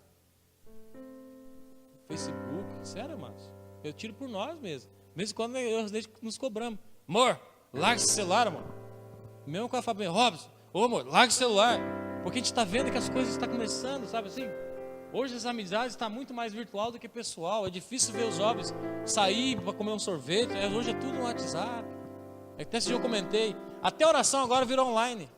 Facebook, sério, mas eu tiro por nós mesmos. De vez em quando nos cobramos. Amor, larga esse celular, amor. Mesmo com a Fabinha, Robson, amor, larga o celular. Porque a gente está vendo que as coisas estão começando, sabe assim? Hoje as amizades estão muito mais virtual do que pessoal. É difícil ver os jovens sair para comer um sorvete. Hoje é tudo no WhatsApp. Até esse dia eu comentei. Até a oração agora virou online.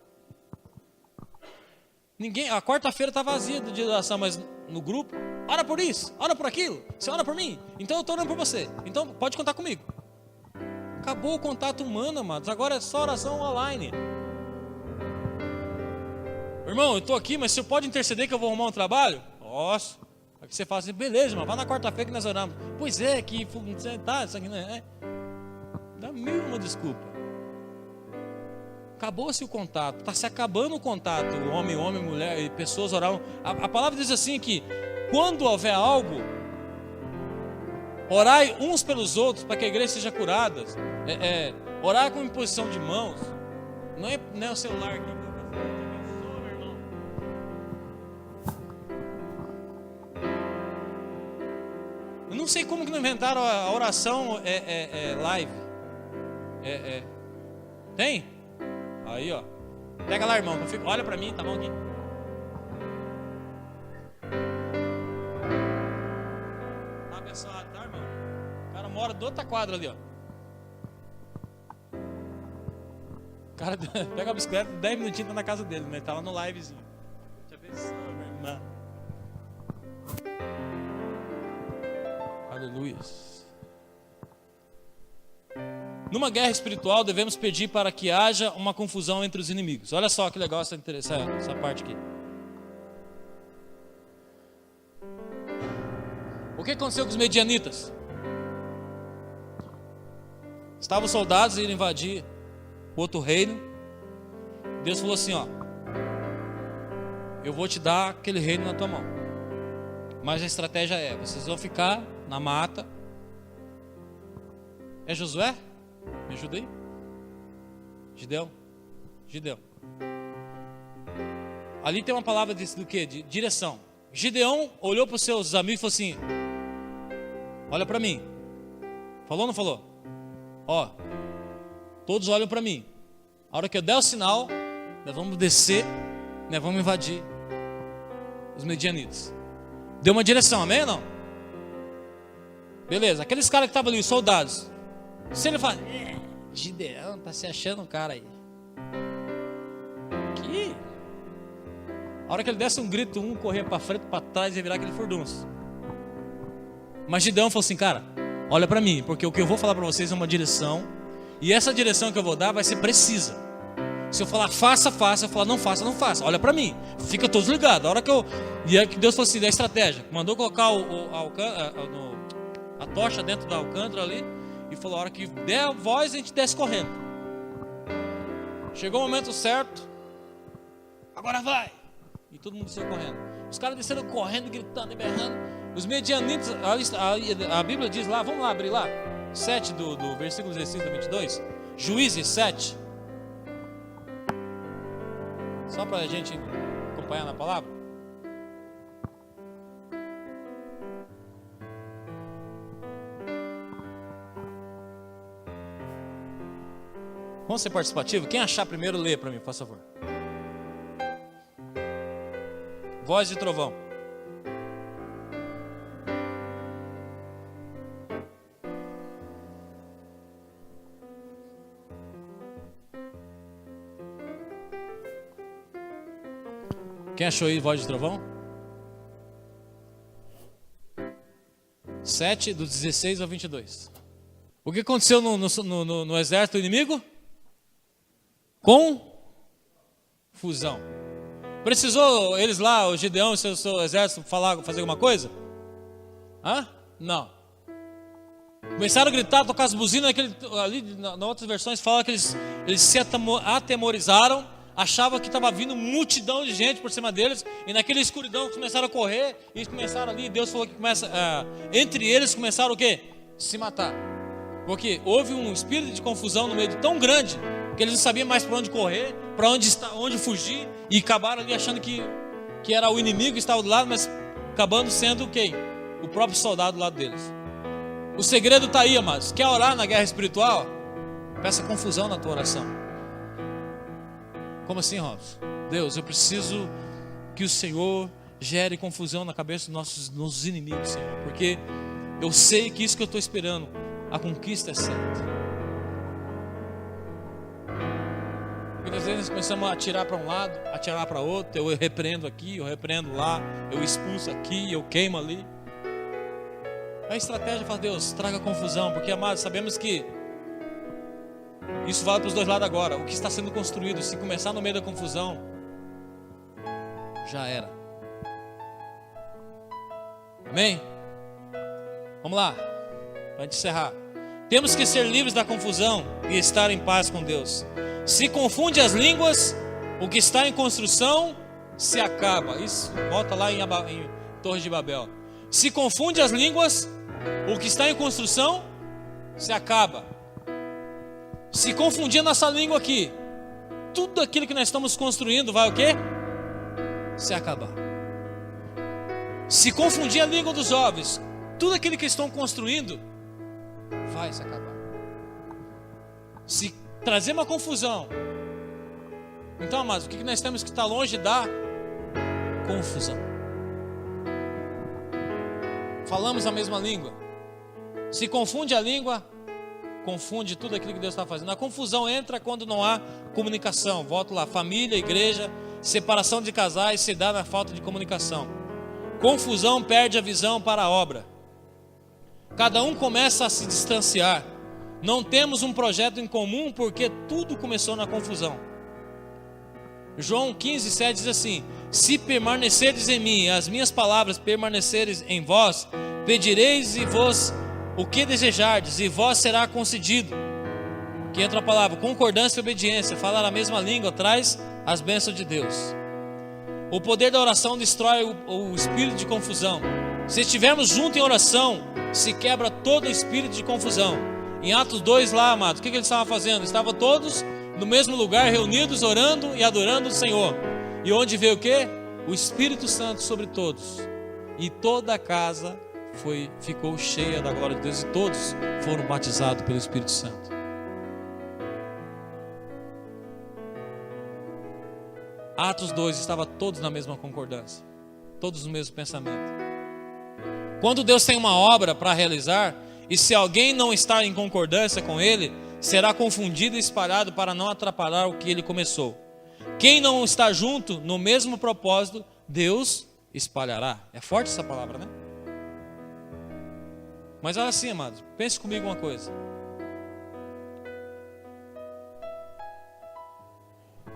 A quarta-feira está vazia do dia da oração, mas no grupo, ora por isso, ora por aquilo. Você ora por mim? Então eu estou orando por você. Então pode contar comigo. Acabou o contato humano, amados. Agora é só oração online. Irmão, eu estou aqui, mas você pode interceder que eu vou arrumar um trabalho? Nossa. Aí você fala assim, beleza, irmão, vai na quarta-feira que nós oramos. Pois é, que tá, isso aqui não é. Dá mil uma desculpa. Acabou-se o contato, está se acabando o contato, homem, mulher, e pessoas oravam. A palavra diz assim que quando houver algo, orai uns pelos outros para que a igreja seja curada. Orar com imposição de mãos. Não é o celular aqui. Eu não sei como que não inventaram a oração live. Tem? Aí, ó. Pega lá, irmão. Olha pra mim, tá bom aqui. Tá abençoado, tá, irmão? O cara mora do outra quadra ali, ó. O cara pega a bicicleta, 10 minutinhos tá na casa dele, né? Tá lá no livezinho. Te abençoe, meu irmão. Aleluia. Numa guerra espiritual, devemos pedir para que haja uma confusão entre os inimigos. Olha só que legal essa parte aqui. O que aconteceu com os medianitas? Estavam os soldados indo invadir outro reino. Deus falou assim, ó: eu vou te dar aquele reino na tua mão. Mas a estratégia vocês vão ficar na mata. É Josué? Me ajuda aí. Gideão. Ali tem uma palavra do quê? De direção. Gideão olhou para os seus amigos e falou assim: olha para mim. Falou ou não falou? Ó, todos olham para mim. A hora que eu der o sinal, nós vamos descer, nós vamos invadir os medianitas. Deu uma direção, amém ou não? Beleza, aqueles caras que estavam ali, os soldados. Se ele fala, Gideão, tá se achando um cara aí. Que? A hora que ele desse um grito, um corria para frente, para trás e ia virar aquele furdunço. Mas Gideão falou assim, cara, Olha para mim, porque o que eu vou falar para vocês é uma direção, e essa direção que eu vou dar vai ser precisa. Se eu falar faça, faça, eu falar não faça, não faça. Olha para mim, fica todos ligados. A hora que e aí que Deus falou assim, da estratégia, mandou colocar a tocha dentro da alcântara ali, e falou, a hora que der a voz, a gente desce correndo. Chegou o momento certo, agora vai. E todo mundo desceu correndo. Os caras desceram correndo, gritando e berrando. Os medianitas, a Bíblia diz lá, vamos lá abrir lá, 7 do versículo 16 a 22, Juízes 7. Só para a gente acompanhar na palavra. Vamos ser participativo? Quem achar primeiro, lê para mim, por favor. Voz de trovão. Quem achou aí voz de trovão? 7, do 16 ao 22. O que aconteceu no exército inimigo? Confusão. Precisou eles lá, o Gideão e seu exército, fazer alguma coisa? Não. Começaram a gritar, tocar as buzinas. Ali, nas outras versões, fala que eles se atemorizaram, achavam que estava vindo multidão de gente por cima deles, e naquela escuridão começaram a correr, e começaram ali, Deus falou que entre eles começaram o quê? Se matar. Porque houve um espírito de confusão no meio tão grande, que eles não sabiam mais para onde correr, para onde fugir, e acabaram ali achando que era o inimigo que estava do lado, mas acabando sendo quem? O próprio soldado do lado deles. O segredo está aí, amados. Quer orar na guerra espiritual? Peça confusão na tua oração. Como assim, Robson? Deus, eu preciso que o Senhor gere confusão na cabeça dos nossos inimigos, Senhor, porque eu sei que isso que eu estou esperando, a conquista é certa. Muitas vezes começamos a atirar para um lado, atirar para outro. Eu repreendo aqui, eu repreendo lá, eu expulso aqui, eu queimo ali. A estratégia fala, Deus, traga confusão, porque, amados, sabemos que isso vale para os dois lados agora. O que está sendo construído, se começar no meio da confusão, já era. Amém? Vamos lá, para encerrar. Temos que ser livres da confusão e estar em paz com Deus. Se confunde as línguas, o que está em construção se acaba. Isso, volta lá em Torre de Babel. Se confunde as línguas, o que está em construção se acaba. Se confundir a nossa língua aqui, tudo aquilo que nós estamos construindo vai o quê? Se acabar. Se confundir a língua dos jovens, tudo aquilo que estão construindo vai se acabar. Se trazer uma confusão, então, amados, o que nós temos que estar longe da confusão? Falamos a mesma língua. Se confunde a língua, confunde tudo aquilo que Deus está fazendo. A confusão entra quando não há comunicação. Volto lá, família, igreja, separação de casais se dá na falta de comunicação. Confusão perde a visão para a obra. Cada um começa a se distanciar. Não temos um projeto em comum porque tudo começou na confusão. João 15:7 diz assim: se permanecerdes em mim, as minhas palavras permanecerem em vós, pedireis e vos o que desejardes, e vós será concedido. Que entra a palavra concordância e obediência. Falar a mesma língua traz as bênçãos de Deus. O poder da oração destrói o espírito de confusão. Se estivermos juntos em oração, se quebra todo o espírito de confusão. Em Atos 2 lá, amados, o que eles estavam fazendo? Estavam todos no mesmo lugar, reunidos, orando e adorando o Senhor. E onde veio o quê? O Espírito Santo sobre todos. E toda a casa ficou cheia da glória de Deus, e todos foram batizados pelo Espírito Santo. Atos 2, estava todos na mesma concordância, todos no mesmo pensamento. Quando Deus tem uma obra para realizar, e se alguém não estar em concordância com Ele, será confundido e espalhado para não atrapalhar o que Ele começou. Quem não está junto no mesmo propósito, Deus espalhará. É forte essa palavra, né? Mas olha assim, amados, pense comigo uma coisa.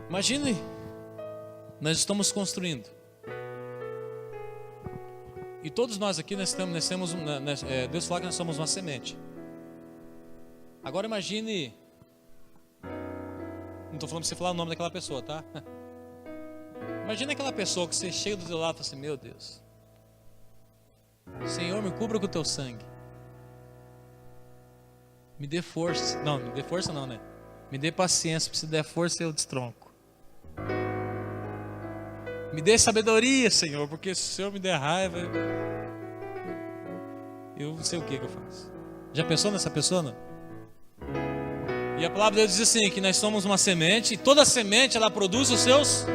Imagine, nós estamos construindo. E todos nós aqui, Deus fala que nós somos uma semente. Agora imagine, não estou falando para você falar o nome daquela pessoa, tá? Imagina aquela pessoa que você chega do teu lado e fala assim: meu Deus, Senhor, me cubra com o teu sangue. Me dê força. Não, me dê força não, né? Me dê paciência, porque se der força eu destronco. Me dê sabedoria, Senhor, porque se o Senhor me der raiva, eu não sei o que eu faço. Já pensou nessa pessoa, não? E a palavra de Deus diz assim, que nós somos uma semente, e toda semente ela produz os seus...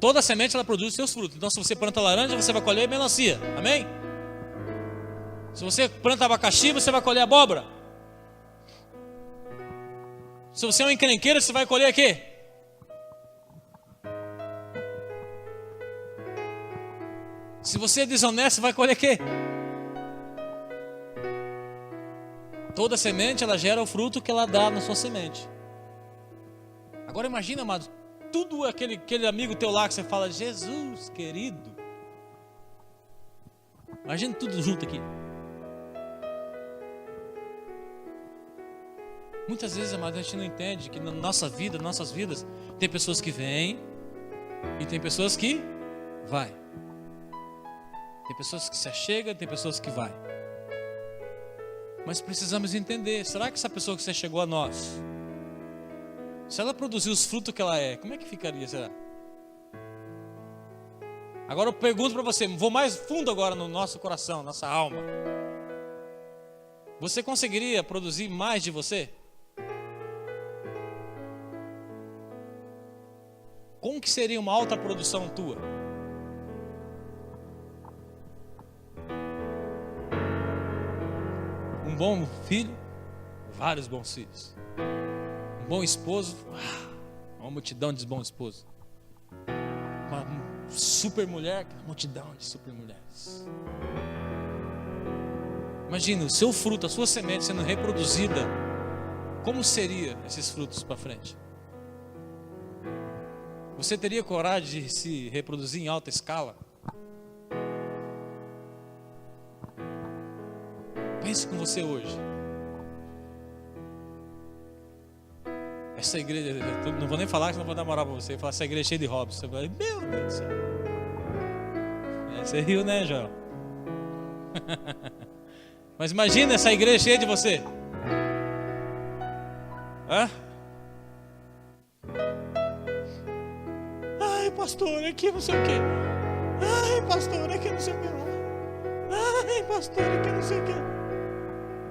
Toda semente ela produz os seus frutos. Então se você planta laranja, você vai colher melancia. Amém? Se você planta abacaxi, você vai colher abóbora. Se você é um encrenqueiro, você vai colher o quê? Se você é desonesto, vai colher o quê? Toda semente, ela gera o fruto que ela dá na sua semente. Agora imagina, amado, tudo aquele amigo teu lá que você fala: Jesus, querido. Imagina tudo junto aqui. Muitas vezes, amado, a gente não entende que na nossa vida, nossas vidas, tem pessoas que vêm e tem pessoas que vai. Tem pessoas que se achegam, tem pessoas que vai. Mas precisamos entender, será que essa pessoa que se chegou a nós, se ela produzir os frutos que ela é, como é que ficaria, será? Agora eu pergunto para você, vou mais fundo agora no nosso coração, nossa alma. Você conseguiria produzir mais de você? Como que seria uma alta produção tua? Um bom filho, vários bons filhos. Um bom esposo, uma multidão de bons esposos. Uma super mulher, uma multidão de super mulheres. Imagina o seu fruto, a sua semente sendo reproduzida. Como seria esses frutos para frente? Você teria coragem de se reproduzir em alta escala? Pense com você hoje. Essa igreja, não vou nem falar que não vou dar moral para você. Falar essa igreja é cheia de hobbits. Você vai, meu Deus do céu. Você riu, né, Joel? Mas imagina essa igreja cheia de você. Ai, pastor, aqui não sei o que. Ai, pastor, aqui não sei o que lá. Ai, pastor, aqui não sei o que.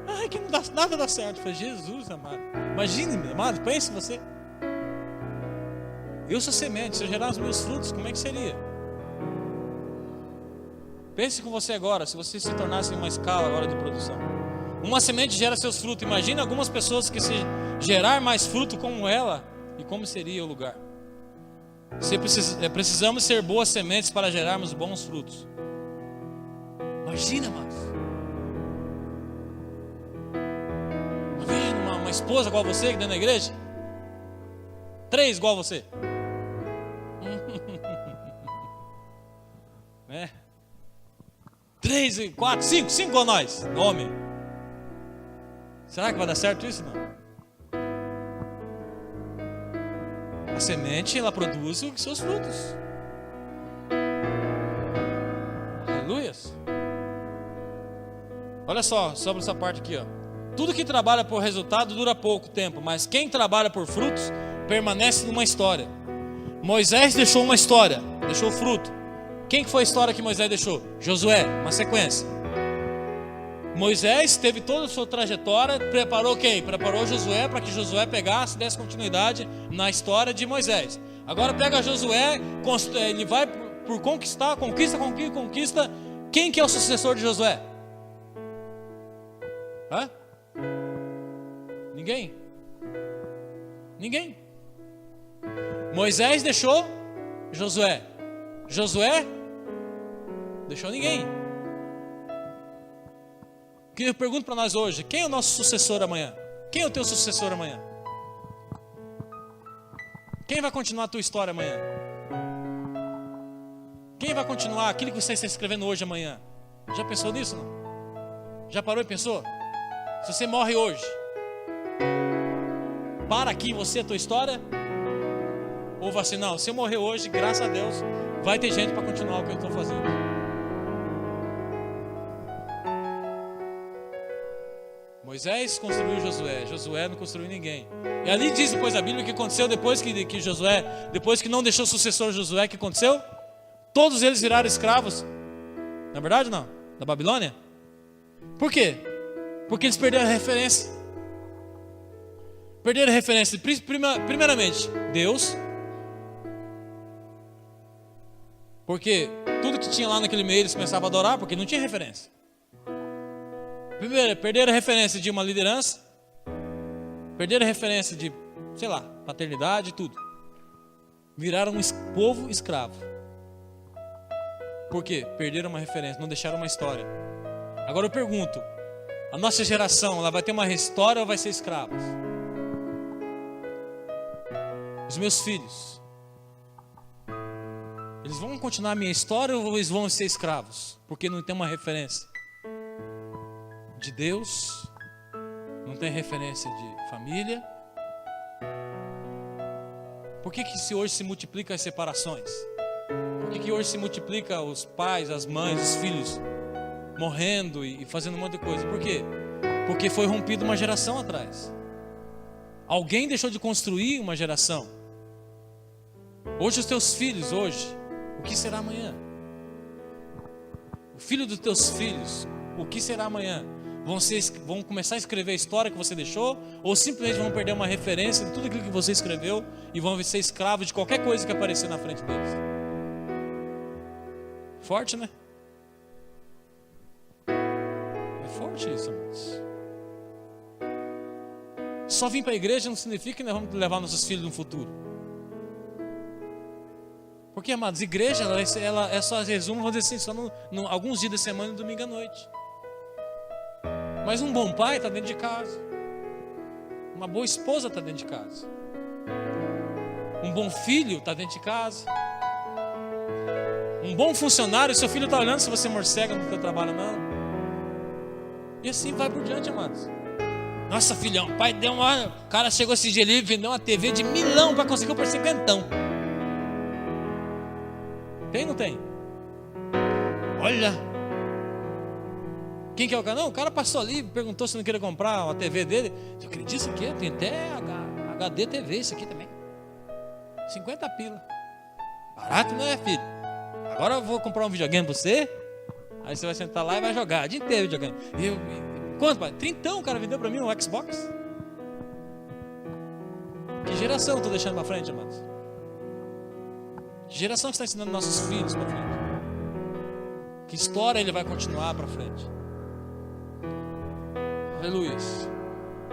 Ai, que não dá, nada dá certo. Eu falei: Jesus, amado. Imagine, amado, pense você. Eu sou semente, se eu gerar os meus frutos, como é que seria? Pense com você agora, se você se tornasse uma escala agora de produção. Uma semente gera seus frutos. Imagine algumas pessoas que se gerar mais fruto como ela, e como seria o lugar. Precisamos ser boas sementes para gerarmos bons frutos. Imagina, amados. Uma esposa igual você que dentro da igreja? 3 igual você? É. 3, 4, 5 igual nós, homem. Será que vai dar certo isso? Não. A semente, ela produz os seus frutos. Aleluias. Olha só, sobre essa parte aqui, ó. Tudo que trabalha por resultado dura pouco tempo, mas quem trabalha por frutos permanece numa história. Moisés deixou uma história, deixou fruto. Quem foi a história que Moisés deixou? Josué, uma sequência. Moisés teve toda a sua trajetória, preparou quem? Preparou Josué para que Josué pegasse, desse continuidade na história de Moisés. Agora pega Josué, ele vai por conquistar, conquista. Quem que é o sucessor de Josué? Ninguém. Moisés deixou Josué. Josué deixou ninguém. que eu pergunto para nós hoje, quem é o nosso sucessor amanhã? Quem é o teu sucessor amanhã? Quem vai continuar a tua história amanhã? Quem vai continuar aquilo que você está escrevendo hoje amanhã? Já pensou nisso, não? Já parou e pensou? Se você morre hoje, para aqui você a tua história? Ou vai assim, não, se eu morrer hoje, graças a Deus, vai ter gente para continuar o que eu estou fazendo. Moisés construiu Josué, Josué não construiu ninguém. E ali diz depois a Bíblia que aconteceu depois que Josué, depois que não deixou sucessor Josué, o que aconteceu? Todos eles viraram escravos. Não é verdade ou não? Da Babilônia? Por quê? Porque eles perderam a referência. Perderam a referência, primeiramente, Deus. Porque tudo que tinha lá naquele meio eles começavam a adorar, porque não tinha referência. Primeiro, perderam a referência de uma liderança. Perderam a referência de, sei lá, paternidade e tudo. Viraram um povo escravo. Por quê? Perderam uma referência, não deixaram uma história. Agora eu pergunto, a nossa geração, ela vai ter uma história ou vai ser escravos? Os meus filhos, eles vão continuar a minha história ou eles vão ser escravos? Porque não tem uma referência de Deus, não tem referência de família. Por que se hoje se multiplica as separações? Por que hoje se multiplica os pais, as mães, os filhos morrendo e fazendo um monte de coisa? Por quê? Porque foi rompido uma geração atrás. Alguém deixou de construir uma geração. Hoje os teus filhos, o que será amanhã? O filho dos teus filhos, o que será amanhã? Vão começar a escrever a história que você deixou, ou simplesmente vão perder uma referência de tudo aquilo que você escreveu e vão ser escravos de qualquer coisa que aparecer na frente deles? Forte, né? É forte isso, amados. Só vir para a igreja não significa que nós vamos levar nossos filhos no futuro. Porque, amados, igreja ela é só resumo, vamos dizer assim, só alguns dias da semana e domingo à noite. Mas um bom pai está dentro de casa. Uma boa esposa está dentro de casa. Um bom filho está dentro de casa. Um bom funcionário, seu filho está olhando se você morcega no seu trabalho, não. E assim vai por diante, amados. Nossa, filhão, o pai deu uma... O cara chegou esse dia ali e vendeu uma TV de milão para conseguir o cinquentão. Tem ou não tem? Olha... Quem que é o cara? Não, o cara passou ali e perguntou se não queria comprar uma TV dele. Eu acredito isso aqui, tem até HD TV isso aqui também. 50 pila. Barato, não é, filho? Agora eu vou comprar um videogame pra você. Aí você vai sentar lá e vai jogar. O dia inteiro videogame. Quanto, pai? 30, o cara vendeu pra mim um Xbox. Que geração eu estou deixando pra frente, amados? Que geração que está ensinando nossos filhos pra frente? Que história ele vai continuar pra frente? Aleluia.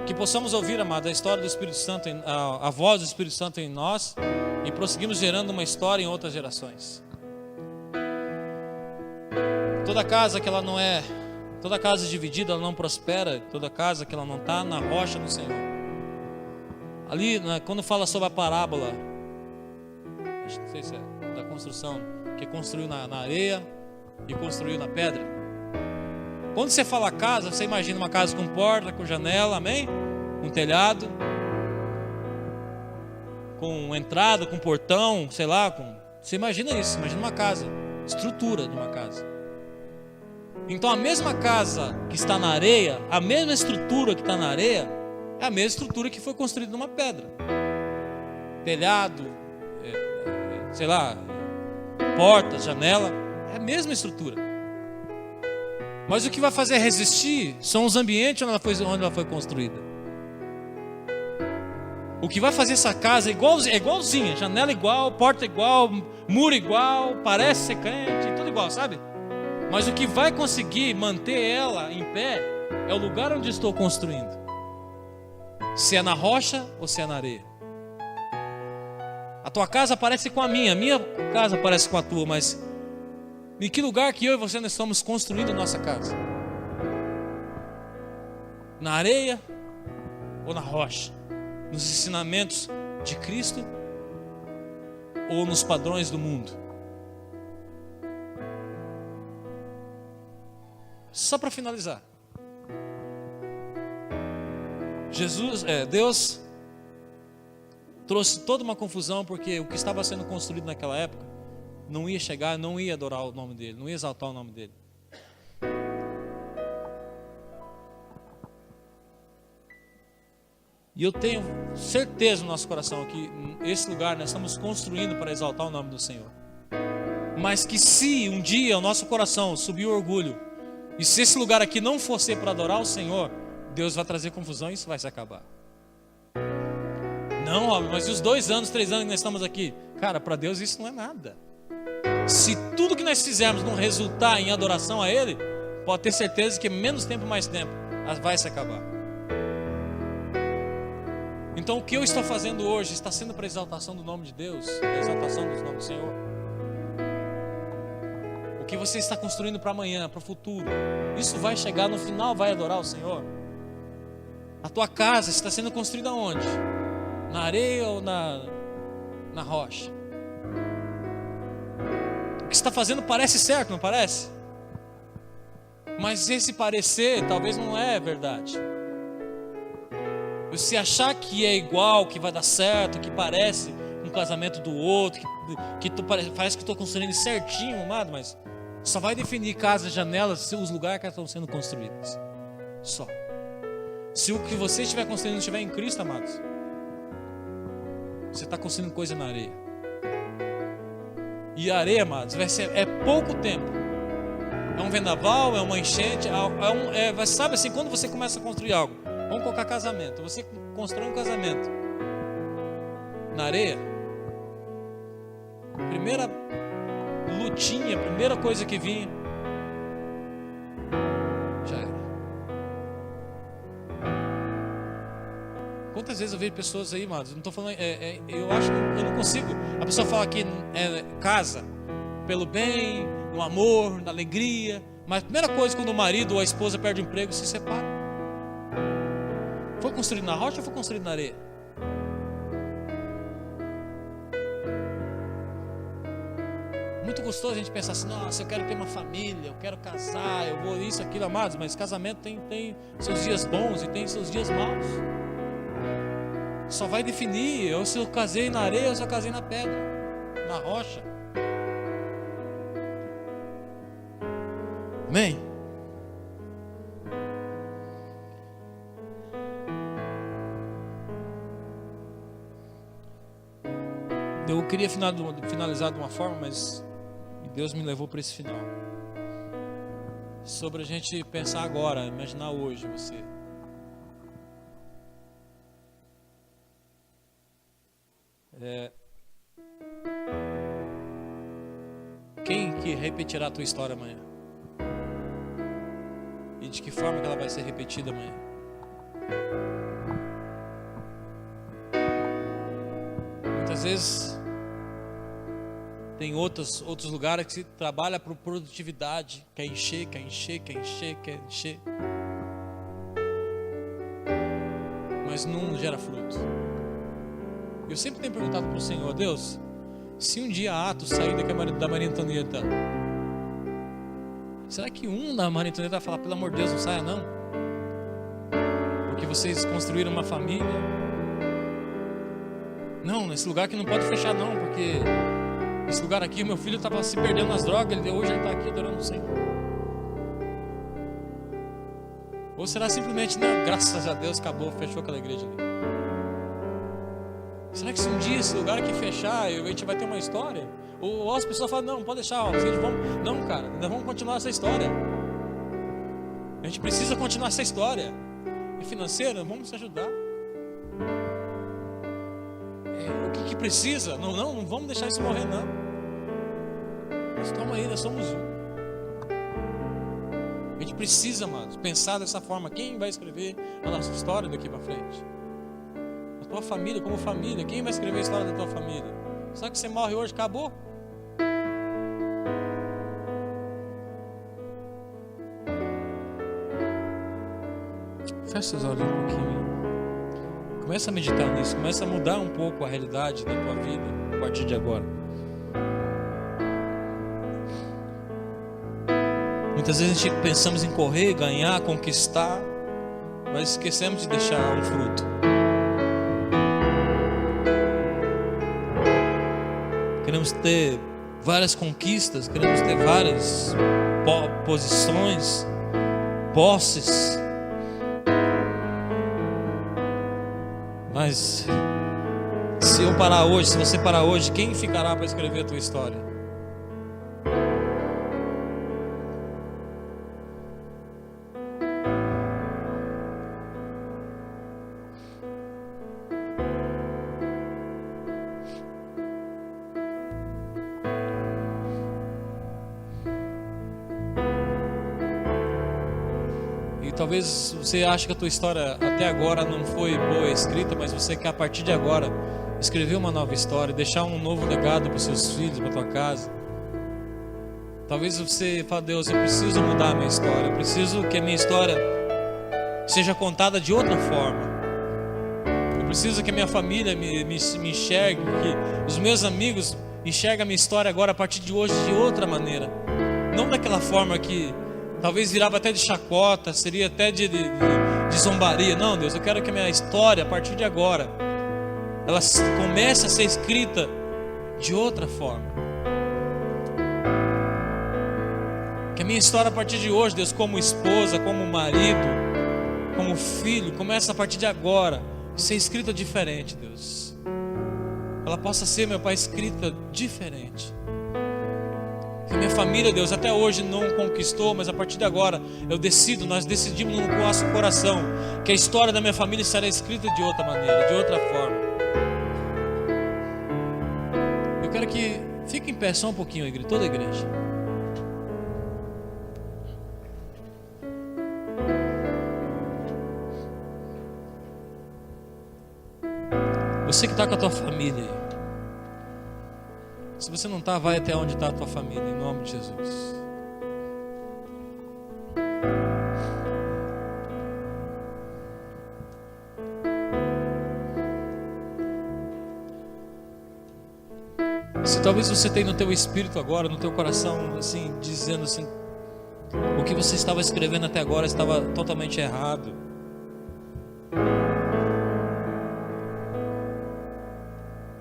Que possamos ouvir, amado, a história do Espírito Santo, a voz do Espírito Santo em nós, e prosseguimos gerando uma história em outras gerações. Toda casa que ela não é, toda casa dividida ela não prospera, toda casa que ela não está na rocha do Senhor. Ali, quando fala sobre a parábola, não sei se é da construção, que construiu na areia e construiu na pedra. Quando você fala casa, você imagina uma casa com porta, com janela, amém? Com telhado, com entrada, com portão, sei lá. Você imagina isso, imagina uma casa, estrutura de uma casa. Então a mesma casa que está na areia, a mesma estrutura que está na areia, é a mesma estrutura que foi construída numa pedra. Telhado, sei lá, porta, janela, é a mesma estrutura. Mas o que vai fazer resistir são os ambientes onde ela foi construída. O que vai fazer essa casa é igualzinha, janela igual, porta igual, muro igual, parece ser crente, tudo igual, sabe? Mas o que vai conseguir manter ela em pé é o lugar onde estou construindo. Se é na rocha ou se é na areia. A tua casa parece com a minha casa parece com a tua, mas em que lugar que eu e você nós estamos construindo a nossa casa? Na areia ou na rocha? Nos ensinamentos de Cristo ou nos padrões do mundo? Só para finalizar, Deus trouxe toda uma confusão, porque o que estava sendo construído naquela época não ia chegar, não ia adorar o nome dele, não ia exaltar o nome dele. E eu tenho certeza no nosso coração que esse lugar nós estamos construindo para exaltar o nome do Senhor. Mas que se um dia o nosso coração subir o orgulho, e se esse lugar aqui não for ser para adorar o Senhor, Deus vai trazer confusão e isso vai se acabar. Não, Robin, mas e os 2 anos, 3 anos que nós estamos aqui? Cara, para Deus isso não é nada. Se tudo que nós fizermos não resultar em adoração a Ele, pode ter certeza que menos tempo, mais tempo, vai se acabar. Então o que eu estou fazendo hoje está sendo para a exaltação do nome de Deus, para a exaltação do nome do Senhor. O que você está construindo para amanhã, para o futuro, isso vai chegar no final, vai adorar o Senhor. A tua casa está sendo construída onde? Na areia ou na rocha? O que você está fazendo parece certo, não parece? Mas esse parecer talvez não é verdade. Você achar que é igual, que vai dar certo, que parece um casamento do outro, parece que estou construindo certinho, amado, mas só vai definir casas, janelas, os lugares que estão sendo construídos. Só. Se o que você estiver construindo não estiver em Cristo, amados, você está construindo coisa na areia. E a areia, amados, é pouco tempo. É um vendaval, é uma enchente, sabe assim, quando você começa a construir algo, vamos colocar casamento, você constrói um casamento na areia, primeira lutinha, primeira coisa que vinha, já era. Quantas vezes eu vejo pessoas aí, amados, não estou falando, eu acho que eu não consigo. A pessoa fala que casa pelo bem, no amor, na alegria, mas a primeira coisa quando o marido ou a esposa perde o emprego, se separa. Foi construído na rocha ou foi construído na areia? Muito gostoso a gente pensar assim, nossa, eu quero ter uma família, eu quero casar, eu vou isso, aquilo, amados, mas casamento tem seus dias bons e tem seus dias maus. Só vai definir se eu casei na areia ou se eu casei na pedra, na rocha. Amém? Eu queria finalizar de uma forma, mas Deus me levou para esse final. Sobre a gente pensar agora, imaginar hoje você. Quem que repetirá a tua história amanhã? E de que forma que ela vai ser repetida amanhã? Muitas vezes tem outros lugares que se trabalha por produtividade, quer encher, mas não gera fruto. Eu sempre tenho perguntado para o Senhor, Deus, se um dia a Atos sair da Maria Antonieta, será que da Maria Antonieta vai falar, pelo amor de Deus, não saia não? Porque vocês construíram uma família. Não, nesse lugar que não pode fechar não, porque esse lugar aqui, o meu filho estava se perdendo nas drogas, hoje ele está aqui adorando o Senhor. Ou será simplesmente, não, graças a Deus, acabou, fechou aquela igreja ali. Será que se um dia esse lugar aqui fechar, a gente vai ter uma história? Ou as pessoas falam, não, pode deixar, vocês vão... Não, cara, nós vamos continuar essa história. A gente precisa continuar essa história. É financeira, vamos se ajudar. O que precisa? Não vamos deixar isso morrer, não. Mas calma aí, nós somos um. A gente precisa, amados, pensar dessa forma. Quem vai escrever a nossa história daqui para frente? A tua família, como família, quem vai escrever a história da tua família? Só que você morre hoje, acabou? Fecha seus olhos um pouquinho. Começa a meditar nisso. Começa a mudar um pouco a realidade da tua vida a partir de agora. Muitas vezes a gente pensamos em correr, ganhar, conquistar, mas esquecemos de deixar um fruto. Queremos ter várias conquistas, queremos ter várias posições, posses. Mas se eu parar hoje, se você parar hoje, quem ficará para escrever a tua história? Talvez você ache que a tua história até agora não foi boa escrita, mas você quer a partir de agora escrever uma nova história, deixar um novo legado para os seus filhos, para a tua casa. Talvez você fale: Deus, eu preciso mudar a minha história, eu preciso que a minha história seja contada de outra forma. Eu preciso que a minha família me enxergue, que os meus amigos enxerguem a minha história agora a partir de hoje de outra maneira. Não daquela forma que talvez virava até de chacota, seria até de zombaria. Não, Deus, eu quero que a minha história, a partir de agora, ela comece a ser escrita de outra forma. Que a minha história a partir de hoje, Deus, como esposa, como marido, como filho, comece a partir de agora a ser escrita diferente, Deus. Ela possa ser, meu Pai, escrita diferente. Que a minha família, Deus, até hoje não conquistou, mas a partir de agora nós decidimos no nosso coração que a história da minha família será escrita de outra maneira, de outra forma. Eu quero que fique em pé só um pouquinho, igreja, toda a igreja. Você que está com a tua família aí. Se você não está, vai até onde está a tua família, em nome de Jesus. Se talvez você tenha no teu espírito agora, no teu coração, assim, dizendo assim, o que você estava escrevendo até agora estava totalmente errado.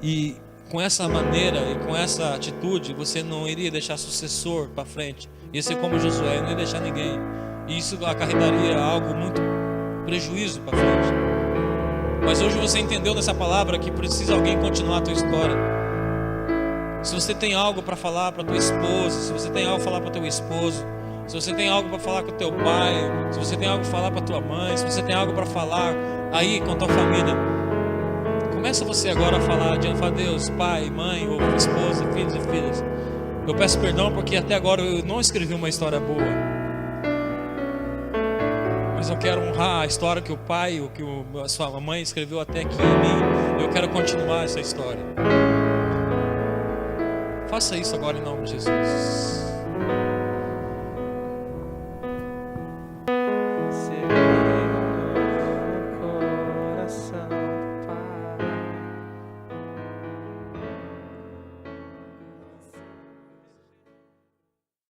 E com essa maneira e com essa atitude, você não iria deixar sucessor para frente. Ia ser como Josué, não ia deixar ninguém. E isso acarretaria algo muito prejuízo para frente. Mas hoje você entendeu nessa palavra que precisa alguém continuar a tua história. Se você tem algo para falar para tua esposa, se você tem algo para falar para teu esposo, se você tem algo para falar com teu pai, se você tem algo para falar para tua mãe, se você tem algo para falar aí com a tua família, começa você agora a falar diante de Deus, pai, mãe, ou esposa, filhos e filhas. Eu peço perdão porque até agora eu não escrevi uma história boa. Mas eu quero honrar a história que o pai, ou que a sua mãe escreveu até aqui em mim. Eu quero continuar essa história. Faça isso agora em nome de Jesus.